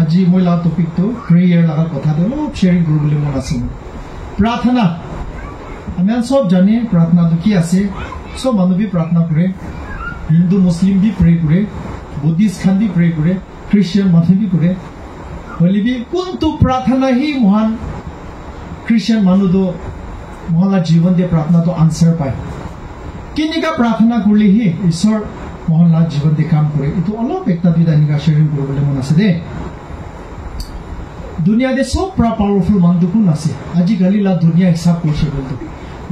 আজি মই লা টপিক তো প্ৰেয়াৰ লগা কথা তো শ্বেয়াৰিং কৰিবলৈ মন আছে প্ৰাৰ্থনা আমি সব জানে প্ৰাৰ্থনা তো কি আছে সব মানুহ বি প্ৰাৰ্থনা কৰে হিন্দু মুছলিম বি প্ৰে কৰে বুদ্ধিষ্ট খান বি প্ৰে কৰে খ্ৰীষ্টিয়ান মানুহ বি কৰে হলি বি কোনটো প্ৰাৰ্থনা হি মহান খ্ৰীষ্টিয়ান মানুহ তো মহলা জীৱন দিয়ে প্ৰাৰ্থনা তো আনসাৰ পায় কিনিকা প্ৰাৰ্থনা কৰিলে হি ঈশ্বৰ মহলা জীৱন দিয়ে কাম কৰে এটো অলপ একটা দুটা নিকা শ্বেয়াৰিং কৰিবলৈ মন আছে দে দুনিয়া দে সব পাওয়াৰফুল মানুহ কোন আছে আজিকালি লা দুনিয়া হিসাব কৰিছে বলতো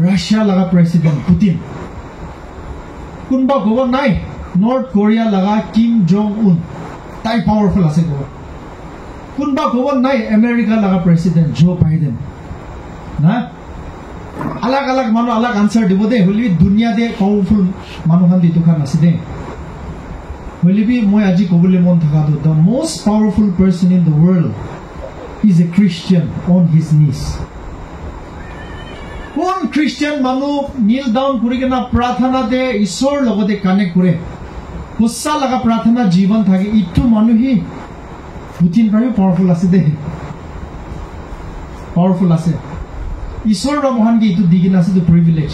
রাশিয়া লাগা প্রেসিডেন্ট পুতিন কোনবা গব নাই নর্থ কোরিয়া লাগা কিম জং উন তাই পাওয়ারফুল আছে গব কোনবা গব নাই আমেরিকা লাগা প্রেসিডেন্ট জো বাইডেন না अलग अलग मानो अलग आंसर দিব দে হলি দুনিয়া দে পাওয়ারফুল মানুহ খান দিটো খান আছে দে হলি বি মই আজি কবলে মন থাকা তো the most powerful person in the world is a Christian on his knees কোন খ্রিস্টান মানুহ নীল ডাউন কৰি কেনা প্ৰাৰ্থনা দে ঈশ্বৰ লগতে কানেক্ট কৰে সঁচা লগা প্ৰাৰ্থনা জীৱন থাকে ইটো মানুহে পুতিন ভাবে পাওয়াৰফুল আছে দে পাওয়াৰফুল আছে ঈশ্বৰৰ মহান কি ইটো দিগিন আছে তো প্ৰিভিলেজ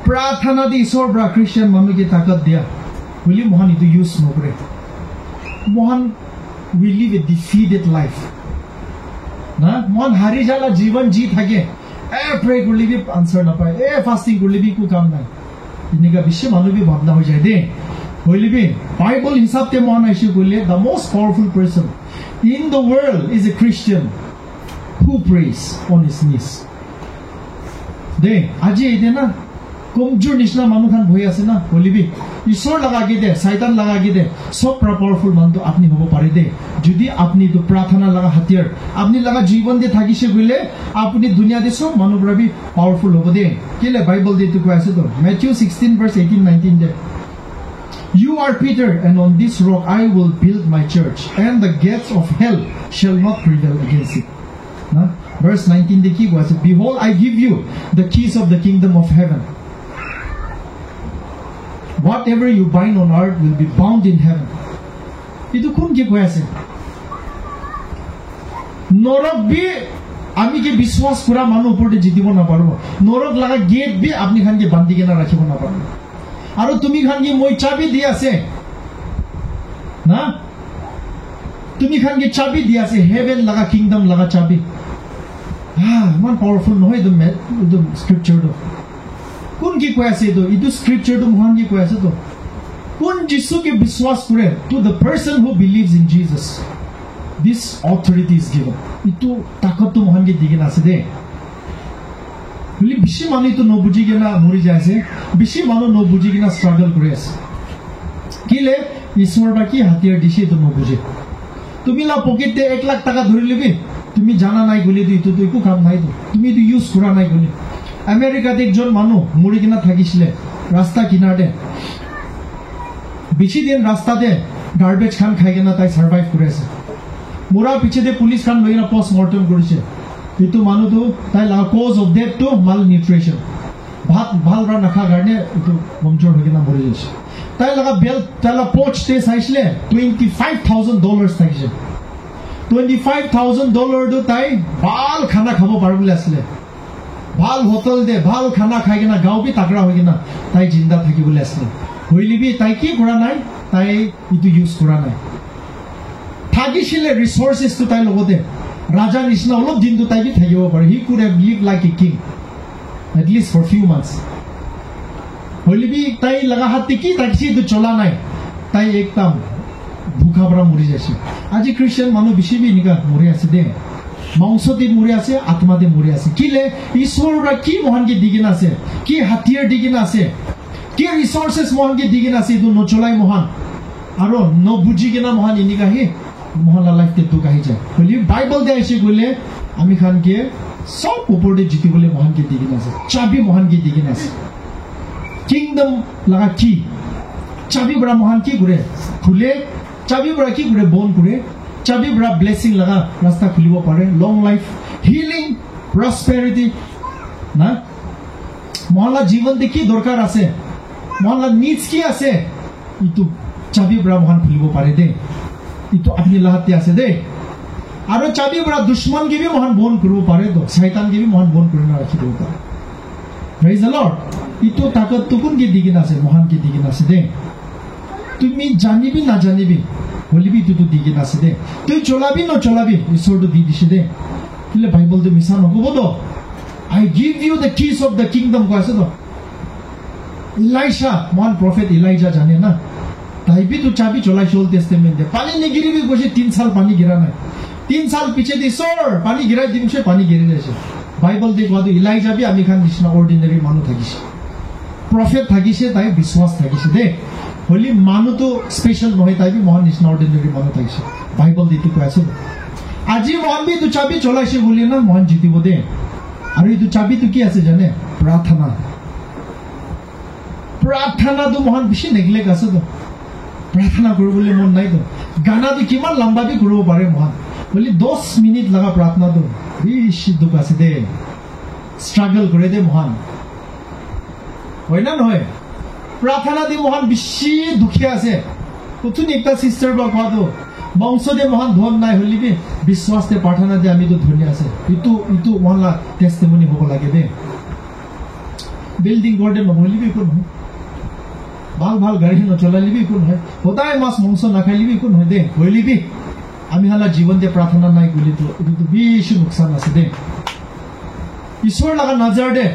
প্ৰাৰ্থনা দি ঈশ্বৰ ব্ৰা খ্ৰীষ্টিয়ান মানুহকে তাকত দিয়া বুলি মহান ইটো ইউজ নকৰে মহান we live a defeated life না মন হাৰি जाला জীৱন জি থাকে প্ৰে কৰিলে বি আনসাৰ নাপায় ফাস্টিং কৰিলে বি কো কাম নাই ইনিকা বিশ্ব মানুহ বি ভাবনা হৈ যায় দে হইলি বি বাইবল হিসাবতে মহান আইছে কইলে the most powerful person in the world is a Christian who prays on his knees দে আজি এতে না কমজোর নিশনা মানুহ খান বহি আছে না বলিবি ঈশ্বর লাগাগি দে শয়তান লাগাগি দে সব পাওয়ারফুল মানুহ আপনি হব পারে দে যদি আপনি তো প্রার্থনা লাগা হাতিয়ার আপনি লাগা জীবন দিয়ে থাকিছে গইলে আপনি দুনিয়া দে সব মানুহ রবি পাওয়ারফুল হব দে কেলে বাইবেল দে তো কইছে তো ম্যাথিউ 16 verse 18 19 দে You are Peter, and on this rock I will build my church, and the gates of hell shall not prevail against it. Verse 19 the key was, behold, I give you the keys of the kingdom of heaven. Whatever you bind on earth will be bound in heaven. Itu kun ki koi ase norok bi ami ke biswas kura manu upor jitibo na parbo norok laga gate bi apni khan ke bandi kena rakhibo na parbo aro tumi khan ki moi chabi di ase na tumi khan ke chabi di ase heaven laga kingdom laga chabi man powerful no the scripture do কোন কি কয় আছে তো ইটো scripture তো মহান কি কয় আছে তো কোন যিশুকে বিশ্বাস করে to the person who believes in Jesus this authority is given ইটো তাকত তো মহান কি দিগিন আছে দে বলি বেশি মানুহ তো নবুজি গেনা মরি যায়ছে বেশি মানুহ নবুজি গেনা স্ট্রাগল করে আছে কিলে ঈশ্বর বাকি হাতিয়ার দিছে তো নবুজে তুমি লা পকেটে 1 লাখ টাকা ধরে লিবি তুমি জানা নাই গলি তো তো একো কাম নাই তো তুমি তো ইউজ করা নাই গলি আমেরিকাতে একজন মানুহ মৰি কিনা থাকিছিলে ৰাস্তা কিনাৰতে বেছি দিন ৰাস্তাতে গাৰ্বেজ খান খাই কিনা তাই সাৰ্ভাইভ কৰি আছে মোৰা পিছতে পুলিচ খান লৈ কিনা পোষ্ট মৰ্টেম কৰিছে এইটো মানুহটো তাই কজ অফ ডেথ টু মাল নিউট্ৰিচন ভাত ভাল ৰা নাখা কাৰণে এইটো কমজোৰ হৈ কিনা মৰি গৈছে তাই লগা বেল তাইলা পোষ্টে চাইছিলে $25,000 থাকিছে $25,000 তাই ভাল খানা খাব পাৰ বুলি আছিলে ভাল হোটেল দে ভাল খানা খাই কিনা গাঁও বি তাকৰা হৈ কিনা তাই জিন্দা থাকিবলৈ আছিলে হইলিবি তাই কি কৰা নাই তাই ইটো ইউজ কৰা নাই থাকিছিলে ৰিসোৰ্সেস তো তাই লগতে ৰাজা নিচিনা অলপ দিনটো তাই বি থাকিব পাৰে he could have live like a king at least for few months হইলিবি তাই লগা হাতে কি থাকিছে তো চলা নাই তাই একদম ভুকা পৰা মৰি যাইছে আজি খ্ৰীষ্টিয়ান মানুহ বেছি বি নিকা মৰি আছে দে মাংসতে মৰি আছে আত্মাতে মৰি আছে কিলে ঈশ্বৰৰ কি মহানকে দিগিন আছে কি হাতিয়াৰ দিগিন আছে কি ৰিসোৰ্সেস মহানকে দিগিন আছে তো নচলাই মহান আৰু নবুজি কিনা মহান ইনিকা হে মহান লাইফতে তো কাহি যায় হলি বাইবেল দে আছে গলে আমি খানকে সব উপৰতে জিতিবলৈ মহানকে দিগিন আছে চাবি মহানকে দিগিন আছে কিংডম লাগা কি চাবি বড় মহান কি কৰে খুলে চাবি বড় কি কৰে বন কৰে চাবি বড় ব্লেসিং লাগা রাস্তা খুলিব পারে লং লাইফ হিলিং প্রসপেরিটি না মহলা জীবনতে কি দরকার আছে মহলা নিডস কি আছে ইটো চাবি বড় মহান খুলিব পারে দে ইটো আপনি লাহাতে আছে দে আৰু চাবি পৰা দুশ্মন গিবি মহান বন কৰিব পাৰে তো শয়তান গিবি মহান বন কৰি না ৰাখি দিব পাৰে প্ৰেজ দ্য লৰ্ড ইটো তাকত তুকুন কি দিগিন আছে মহান কি দিগিন আছে দে তুমি জানিবি না জানিবি বলিবি ইটো দিগিন আছে দে তুই চলাবি ন চলাবি ঈশ্বৰটো দি দিছে দে কিলে বাইবেলটো মিছা নকব তো I give you the keys of the kingdom কৈ আছে তো ইলাইশা মহান প্ৰফেট ইলাইজা জানে না তাই भी तो चाबी चलाई ओल्ड टेस्टामेंट में पानी नहीं गिरी भी कुछ 3 साल पानी गिरा नहीं 3 साल पीछे दी सर पानी गिरा दिन से पानी गिरी रहे बाइबल देखो तो इलाइजा भी आमी खान निश्ना ऑर्डिनरी मानु थाकिसे प्रॉफिट थाकिसे ताई विश्वास थाकिसे दे होली मानु तो स्पेशल নহয় ताई भी महान निश्ना ऑर्डिनरी मानु थाकिसे बाइबल दिति কৈ আছে আজি মহান भी तो चाबी चलाइसे बोली ना महान जितिब दे আৰু এই তো চাবি তো কি আছে জানে प्रार्थना तो महान বেশি নেগলেক্ট আছে তো प्रार्थना কৰিবলৈ মন নাই তো গানাটো কিমান লম্বা বি কৰিব পাৰে মহান বলি 10 মিনিট লাগা प्रार्थना তো বেশি দুখ আছে দে স্ট্রাগল করে দে মহান হয় না নহয় प्रार्थना দি মহান বেশি দুখিয়া আছে কতনি একটা সিস্টার বা কতো বংশ দে মহান ধন নাই হলি বি বিশ্বাস তে प्रार्थना দে আমি তো ধন্য আছে ইটো মহানলা টেস্টিমনি হ'ব লাগে দে বিল্ডিং গর্ডেন নহলি বি কোন ভাল ভাল গাড়ী নচলালিবি কোন হয় সদায় মাছ মাংস নাখাইলিবি কোন হয় দে হইলিবি আমি হালা জীবন যে प्रार्थना নাই কলি তো এটো বেশি নুকসান আছে দে ঈশ্বর লাগা নজর দে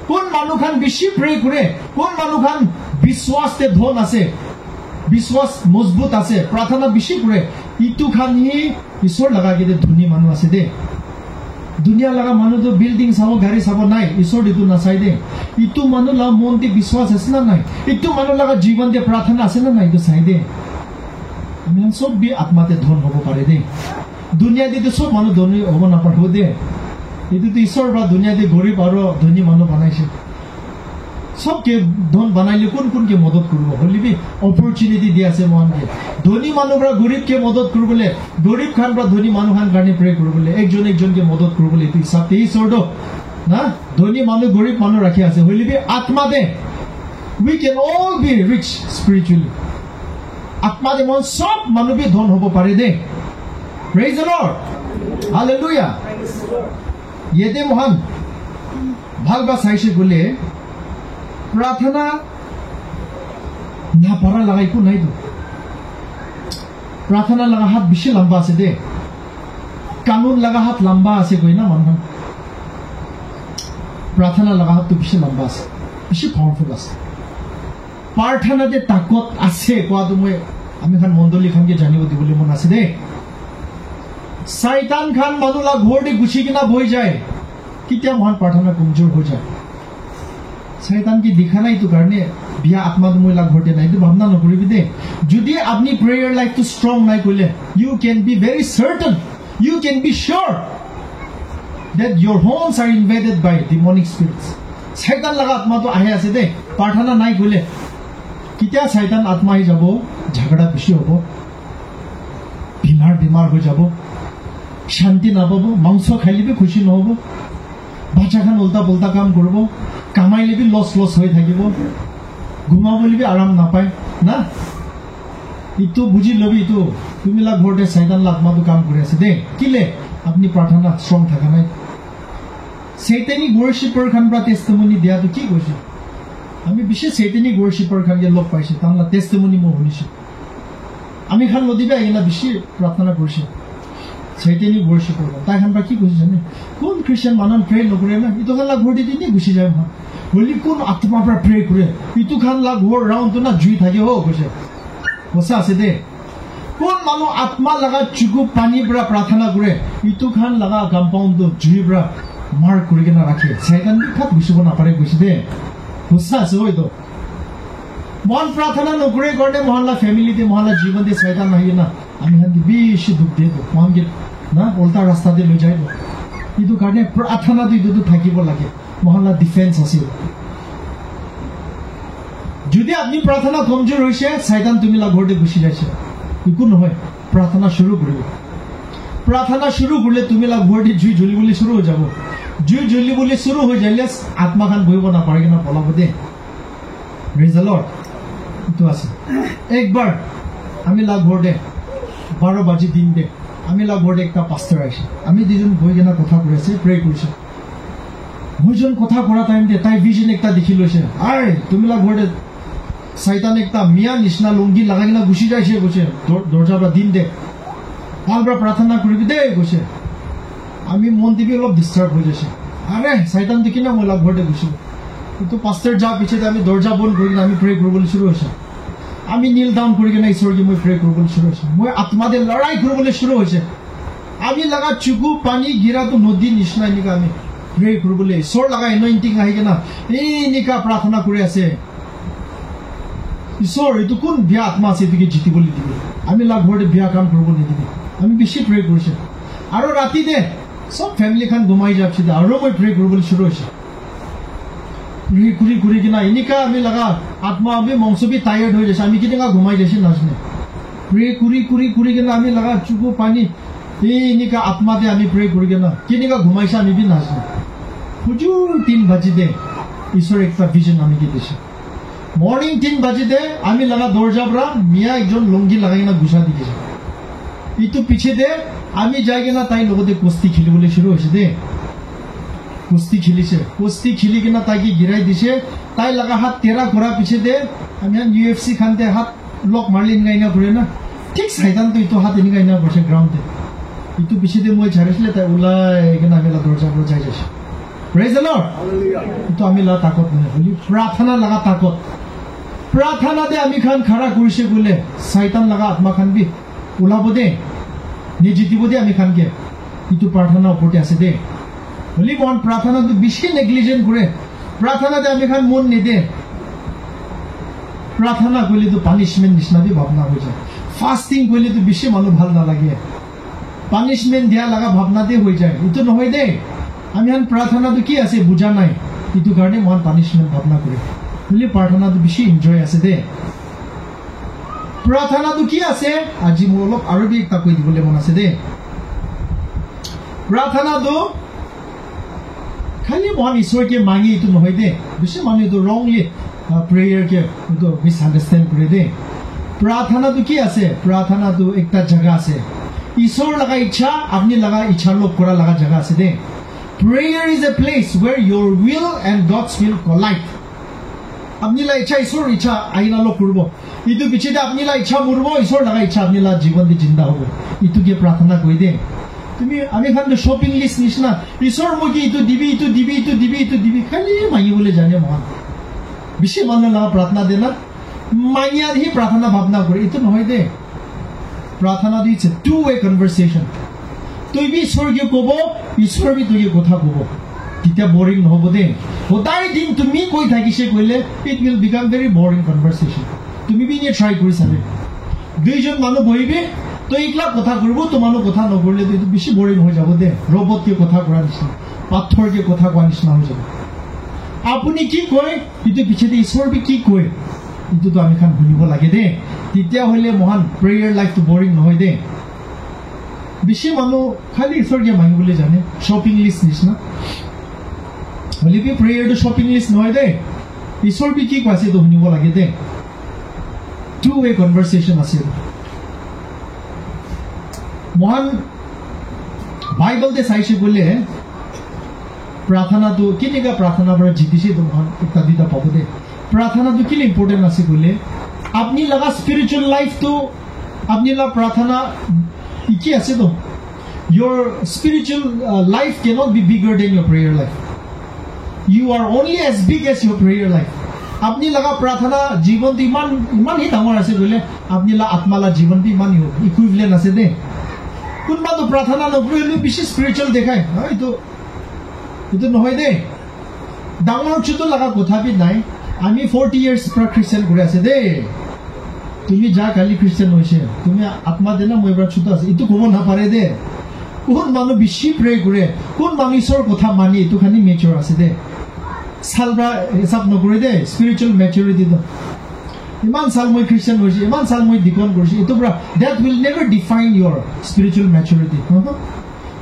কোন মানুহ খান বেশি প্রে করে কোন মানুহ খান বিশ্বাস তে ধন আছে বিশ্বাস মজবুত আছে प्रार्थना বেশি করে ইটো খান হি ঈশ্বর লাগা গিতে ধনী মানুহ আছে দে दुनिया लगा मानु तो बिल्डिंग साबो गाड़ी साबो नाइ ईश्वर दितु नसाइ दे इतु मानु ला मन ते विश्वास আছে না নাই इतु मानु लगा जीवन दे प्रार्थना আছে না নাই তো চাই দে আমি সব বি আত্মাতে ধন হ'ব পাৰে দে দুনিয়া দিতে সব মাनु ধনী হ'ব না পারবো দে ইতু তো ঈশ্বর বা দুনিয়া দে গরিব আর ধনী মাनु বানাইছে सबके धन बनाइले कोन के मदद करब हलिबी अपॉर्चुनिटी दि আছে মহানকে ধনী মানুহরা গরিবকে মদদ করবলে গরিব খান বা ধনী মানুহ খান কাৰণে প্রে করবলে একজনকে মদদ করবলে তুই সাথে সরড না ধনী মানুহ গরিব মানুহ রাখি আছে হলিবি আত্মা দে we can all be rich spiritually আত্মা দে মন সব মানুহ বি ধন হ'ব পাৰে দে praise the lord hallelujah येदे মহান ভাল বা চাইছে গলে प्रार्थना ना पारा लगाई को नहीं तो प्रार्थना लगा हाथ बिशे लंबा से दे कानून लगा हाथ लंबा से कोई ना मन प्रार्थना लगा हाथ तो बिशे लंबा से बिशे पावरफुल আছে प्रार्थना दे ताकत আছে কোৱা তো মই আমি খান মণ্ডলী খান কে জানিব দিবলৈ মন আছে দে শয়তান খান মানুলা ঘৰ দি গুছি কিনা বৈ যায় কিতিয়া মহান प्रार्थना कमजोर हो जाए शैतान की दिखा नहीं तो करने बिया आत्मा तो मोला घोटे नहीं तो भावना न करिबि दे जदि अपनी प्रेयर लाइफ तो स्ट्रांग नहीं कोले you can be very certain you can be sure that your homes are invaded by demonic spirits शैतान लगा आत्मा तो आহে আছে दे प्रार्थना नहीं कोले किতিয়া शैतान आत्मा ही जाबो झगड़ा बेसी होबो बीमार हो जाबो शांति ना पाबो मांस खाइलिबि खुशी न होबो बाचा खान उल्टा पुल्टा काम करबो কামাইলে বি লস হৈ থাকিব ঘুমাবলে বি আরাম না পায় না ইতো বুঝি লবি তো তুমি লা ঘৰতে শয়তান আত্মা তো কাম কৰি আছে দে কিলে আপনি प्रार्थना স্ট্ৰং থাকা নাই শয়তানি ওয়াৰ্শিপাৰ খান পৰা টেস্টিমনি দিয়া তো কি কৈছে আমি বিশেষ শয়তানি ওয়ার্শিপার খান কে লগ পাইছে তাহলে টেস্টিমনি মই শুনিছো আমি খান নদিবা এনা বেশি प्रार्थना কৰিছে শয়তানি ওয়াৰ্শিপাৰ তাই খান পৰা কি কৈছে জানে কোন খ্ৰিস্টান মানুহ প্ৰে নকৰে না ইতো খান লা ঘৰতে দিনে গুছি যায় মা বলি কোন আত্মা পৰা প্ৰে কৰে ইতো খান লা ঘৰ রাউন্ড তো না জুই থাকে ও কৈছে বসা আছে দে কোন মানুহ আত্মা লাগা চুকু পানী পৰা प्रार्थना কৰে ইতো খান লাগা কম্পাউন্ড তো জুই পৰা মাৰ কৰি কেনা ৰাখে শয়তান খাত বিছব না পাৰে কৈছে দে বসা আছে হয়তো মন प्रार्थना নকৰে কাৰণে মহল্লা ফ্যামিলিতে মহল্লা জীবন দে শয়তান নাই না আমি হান বেশি দুঃখ দেব মনকে না উল্টা রাস্তা দিয়ে লৈ যাইব ইটো কাৰণে प्रार्थना দি দুটো থাকিব লাগে মহল্লা ডিফেন্স আছে যদি আপনি प्रार्थना কমজোর হইছে শয়তান তুমি লা ঘৰতে গুছি যাইছে ইকো নহয় प्रार्थना শুৰু কৰিব प्रार्थना শুৰু কৰলে তুমি লা ঘৰতে জুই জ্বলিবলৈ শুরু হৈ যাব জুই জ্বলিবলৈ শুরু হৈ যাইলে আত্মা খান বহিব না পারে কিনা পলাব দে প্রেজ দ্য লর্ড তো আছে একবার আমি লা ঘৰতে 12 বাজি দিন দে আমি লা ঘৰতে একটা পাস্টাৰ আহিছে আমি দুজন বহি কিনা কথা কৈ আছে প্ৰে কৰিছে দুজন কথা কৰা টাইম দে তাই ভিজন একটা দেখি লৈছে আই তুমি লা ঘৰতে শয়তান একটা মিয়া নিচিনা লুঙ্গি লাগাই কিনা গুচি যাইছে কৈছে দরজা পৰা দিন দে ভালবা প্ৰাৰ্থনা কৰিবি দে কৈছে আমি মন দিবি অলপ ডিস্টাৰ্ব হৈ যাইছে আৰে শয়তান দেখি না মই লা ঘৰতে গুচি কিন্তু পাস্টাৰ যা পিছে আমি দৰজা বন্ধ কৰি আমি প্ৰে কৰিবলৈ শুৰু হৈছে আমি নীল ডাউন কৰি কিনে ঈশ্বৰকে মই প্ৰে কৰিবলৈ শুৰু হৈছে মই আত্মাদে লড়াই কৰিবলৈ শুৰু হৈছে আমি লাগা চুকু পানী গিৰাটো নদী নিচিনা এনেকা আমি প্ৰে কৰিবলৈ ঈশ্বৰ লাগা এনইন্টিং আহি কিনা এই নিকা প্ৰাৰ্থনা কৰি আছে ঈশ্বৰ এইটো কোন বিয়া আত্মা আছে এটোকে জিতিবলৈ দিব আমি লাগ ঘৰতে বিয়া কাম কৰিব নিদিবি আমি বেছি প্ৰে কৰিছে আৰু ৰাতি দে সব ফ্যামিলি খান ঘুমাই যাচ্ছে আৰু মই প্ৰে কৰিবলৈ শুরু হৈছে ঘুরি ঘুরি কিনা এনেকা আমি লাগা আত্মা আমি মংসবি টায়ার্ড হয়ে যাচ্ছে আমি কেনেকা ঘুমাই যাইছি নাজনে প্রে কুরি কুরি কুরি কিনা আমি লাগা চুকু পানী এই এনেকা আত্মাতে আমি প্রে করি কিনা কেনেকা ঘুমাইছে আমি বি নাজনে হুজুর 3 বাজি দে ঈশ্বর একটা ভিজন আমি কি দিছে মর্নিং 3 বাজি দে আমি লাগা দরজা পৰা মিয়া একজন লুঙ্গি লাগাই কিনা গুছা দিছে ইটো পিছে দে আমি যাই কিনা তাই লগতে কুস্তি খেলিবলৈ শুরু হৈছে দে কুস্তি খেলিছে কুস্তি খেলি কিনা তাইকে গিৰাই দিছে তাই লাগা হাত তেৰা কৰা পিছে দে আমি UFC খানতে হাত লক মারলি গাইনা ঘুরে না ঠিক শয়তান তো ইটো হাত এনেকা এনা বসে গ্রাউন্ডে ইটো পিছে দে মই ছাড়িছিলে তাই ওলাই কিনা আমি দরজা পৰা যাই যাইছে প্রেজ দ্য লর্ড ইটো আমি লা তাকত নাই বলি প্রার্থনা লাগা তাকত প্রার্থনা দে আমি খান খাড়া কৰিছে বলে শয়তান লাগা আত্মা খান বি ওলাব দে নিজিতিব দে আমি খানকে ইটো প্রার্থনা ওপৰতে আছে দে বলি মন প্রার্থনা তো বেশি নেগলিজেন্ট করে প্রার্থনাতে আমি খান মন নিদে প্রার্থনা করলে তো পানিশমেন্ট নিচিনা বি ভাবনা হৈ যায় ফাস্টিং করলে তো বেশি মানুষ ভাল নালাগে পানিশমেন্ট দিয়া লাগা ভাবনাতে হৈ যায় ইটো নহয় দে আমি খান প্রার্থনা তো কি আছে বুঝা নাই ইটো কারণে মন পানিশমেন্ট ভাবনা করে বলি প্রার্থনা তো বেশি এনজয় আছে দে প্রার্থনা তো কি আছে আজি মোৰ অলপ আৰু বি একটা কৈ দিবলৈ মন আছে দে প্ৰাৰ্থনা তো খালি মহান ঈশ্বৰকে মাঙি এইটো নহয় দে বেছি মানুহ এইটো ৰংলি প্ৰেয়াৰকে এইটো মিছআণ্ডাৰষ্টেণ্ড কৰে দে প্ৰাৰ্থনাটো কি আছে প্ৰাৰ্থনাটো একটা জায়গা আছে ঈশ্বৰ লগা ইচ্ছা আপনি লগা ইচ্ছাৰ লগ কৰা লগা জায়গা আছে they prayer is a place where your will and God's will collide আপনি লা ইচ্ছা ঈশ্বৰ ইচ্ছা আইনা লগ কৰিব ইটো পিছতে আপনি লা ইচ্ছা মৰব ঈশ্বৰ লগা ইচ্ছা আপনি লা জীৱন দি জিন্দা হ'ব ইটোকে প্ৰাৰ্থনা কৰি দে তুমি আমি খান শপিং লিস্ট নিচিনা ঈশ্বৰ মই কি ইটো দিবি ইটো দিবি ইটো দিবি ইটো দিবি খালি মাগিবলৈ জানে মহান বেছি মানুহ লগা প্ৰাৰ্থনা দে না মাগিয়াহি প্ৰাৰ্থনা ভাৱনা কৰে ইটো নহয় দে প্ৰাৰ্থনা দি ইটছ এ টু ৱে কনভাৰসেশ্যন তুই বি ঈশ্বৰকে ক'ব ঈশ্বৰ বি তুই কথা ক'ব তেতিয়া বৰিং নহ'ব দে সদায় দিন তুমি কৈ থাকিছে কৈলে it will become very boring conversation তুমি বি নিয়ে ট্ৰাই কৰি চাবে দুইজন মানুহ বহিবি তো এইগিলা কথা কৰিব তোমালোক কথা নকৰিলে তো বেছি বৰিং হৈ যাব দে ৰবটকে কথা কৰা নিচিনা পাথৰকে কথা কোৱা নিচিনা হৈ যাব আপুনি কি কয় ইটো পিছতে ঈশ্বৰ বি কি কয় ইটোতো আমি খান শুনিব লাগে দে তেতিয়া হ'লে মহান প্ৰেয়াৰ লাইফটো বৰিং নহয় দে বেছি মানুহ খালি ঈশ্বৰকে মাগিবলৈ জানে শ্বপিং লিষ্ট নিচিনা হ'লে বি প্ৰেয়াৰটো শ্বপিং লিষ্ট নহয় দে ঈশ্বৰ বি কি কৈছে এইটো শুনিব লাগে দে টু ৱে কনভাৰসেশ্যন আছে মহান বাইবেলতে চাইছে বলে প্ৰাৰ্থনাটো কেনেকা প্ৰাৰ্থনা পৰা জিতিছে তো মহান একটা দুটা পাব দে প্রার্থনাটো কি ইম্পর্টেন্ট আছে বলে আপনি লাগা স্পিরিচুয়াল লাইফ তো আপনি লা প্রার্থনা কি আছে তো your spiritual life cannot be bigger than your prayer life you are only as big as your prayer life আপনি লাগা প্রার্থনা জীবন দি ইমান হি ডাঙৰ আছে বলে আপনি লা আত্মালা জীবন দি ইমান ইকুইভ্যালেন্ট আছে দে কোনবা তো প্রার্থনা নকৰিলে বেছি স্পিৰিচুয়াল দেখায় এইটো নহয় দে ডাঙৰ ছোট লাগা কথা বি নাই আমি 40 ইয়াৰ্স পৰা খ্ৰীষ্টিয়ান কৰি আছে দে তুমি যা কালি খ্ৰীষ্টিয়ান হৈছে তুমি আত্মা দেনা মই পৰা ছোট আছে এইটো ক'ব নাপাৰে দে কোন মানুহ বেছি প্ৰে কৰে কোন মানুহ ঈশ্বৰৰ কথা মানি এইটো খানি মেচুৰ আছে দে সালবা হিচাপ নকৰি দে স্পিৰিচুয়াল ম্যাচুৰিটি তো ইমান সাল মই খ্ৰীষ্টিয়ান হৈছে ইমান সাল মই ডিকন কৰিছো এইটো পৰা that will never define your spiritual maturity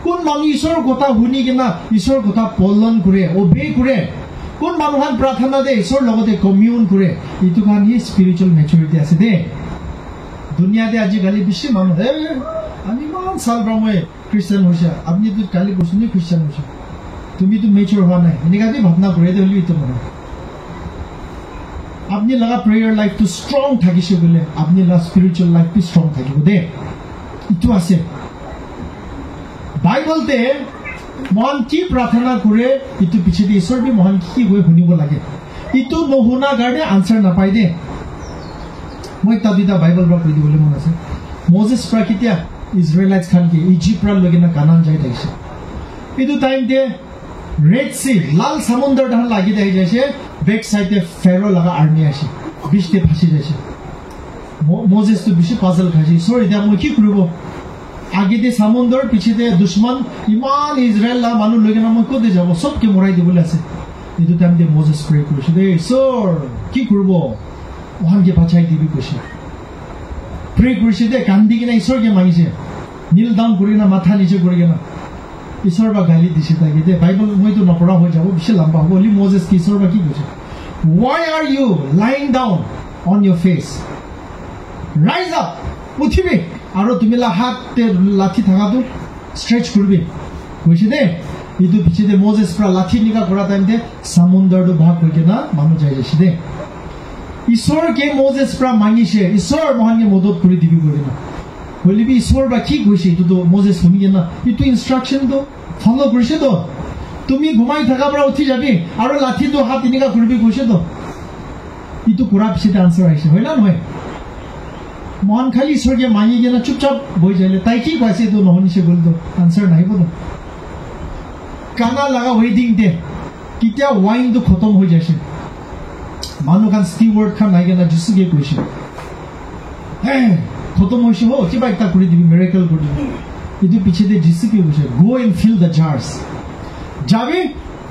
কোন মানুহ ঈশ্বৰৰ কথা শুনি কিনা ঈশ্বৰৰ কথা পালন কৰে অবে কৰে কোন মানুহৰ প্ৰাৰ্থনা দে ঈশ্বৰৰ লগতে কমিউন কৰে এইটো কাৰণে স্পিৰিচুয়াল ম্যাচুৰিটি আছে দে দুনিয়াতে আজিকালি বেছি মানুহ আমি ইমান চাল পৰা মই খ্ৰীষ্টান হৈছে আপুনিতো কালি কৈছে খ্ৰীষ্টান হৈছে তুমিতো মেচিয়ৰ হোৱা নাই এনেকুৱাতে ভাৱনা কৰে হ'লে এইটো নহয় আপনি লগা প্ৰেয়াৰ লাইফটো ষ্ট্ৰং থাকিছে বোলে আপনি লগা স্পিৰিচুৱেল লাইফটো ষ্ট্ৰং থাকিব দে ইটো আছে বাইবলতে মহান কি প্ৰাৰ্থনা কৰে ইটো পিছতে ঈশ্বৰবি মহান কি গৈ শুনিব লাগে ইটো নুশুনা কাৰণে আনচাৰ নাপায় দে মই এটা দুটা বাইবল পৰা কৈ দিবলৈ মন আছে মজেছ পৰা কেতিয়া ইজৰাইলাইটছ খান কি ইজিপ্ট পৰা লৈকে না কানান যাই থাকিছে এইটো টাইমতে ৰেড সি লাল সমুদ্ৰ ধান লাগি যাই যাইছে বেক সাইডে ফেৰো লগা আৰ্মি আছে বিশতে ফাঁসি যাইছে মজেছটো বেছি পাজল খাইছে ঈশ্বৰ এতিয়া মই কি কৰিব আগেতে সমুদ্ৰৰ পিছতে দুশ্মন ইমান ইজৰাইল মানুহ লৈকে না মই ক'তে যাব চবকে মৰাই দিবলৈ আছে এইটো টাইমতে মজেছ প্ৰে কৰিছে দে ঈশ্বৰ কি কৰিব ওহানকে বাচাই দিবি কৈছে প্ৰে কৰিছে দে কান্দি কিনে ঈশ্বৰকে মাগিছে নীল ডাউন কৰি না মাথা নিচে কৰি কিনে ঈশ্বৰ বা গালি দিছে তাকে দে বাইবল মইতো নপঢ়া হৈ যাব বেছি লম্বা হ'ব বুলি মজেছ কি ঈশ্বৰ বা কি কৈছে why are you lying down on your face rise up উঠিবি আৰু তুমি হাতে লাঠি থাকাটো ষ্ট্ৰেচ কৰিবি কৈছে দে এইটো পিছতে মজেছ পৰা লাঠি নিকা কৰা টাইমতে সমুদ্ৰটো ভাগ হৈ কিনে মানুহ যাই যাইছে দে ঈশ্বৰকে মজেছ পৰা মাগিছে ঈশ্বৰ মহানকে মদত কৰি দিবি কৰি না বলিবি ঈশ্বৰ বা কি কৈছে এইটোতো মজেছ শুনি কিনে এইটো ইনষ্ট্ৰাকশ্যনটো ফলো কৰিছে তো তুমি ঘুমাই থকা পৰা উঠি যাবি আৰু লাঠিটো হাত এনেকা কৰিবি কৈছে তো এইটো কৰা পিছতে আনচাৰ আহিছে হয় না নহয় মহান খালি ঈশ্বৰকে মাগি কিনে চুপচাপ বহি যাইলে তাই কি কৈছে এইটো নহনিছে গ'লতো আনচাৰ নাহিব তো কানা লগা ৱেডিং ডে কেতিয়া ৱাইনটো খতম হৈ যাইছে মানুহ খান ষ্টিৱাৰ্ড খান আহি কিনে যিচুকে কৈছে খতম হৈছে হ কিবা এটা কৰি দিবি মিৰাকল কৰি দিবি এইটো পিছতে যিচুকে কৈছে গো এণ্ড ফিল দ্য জাৰ্ছ যাবি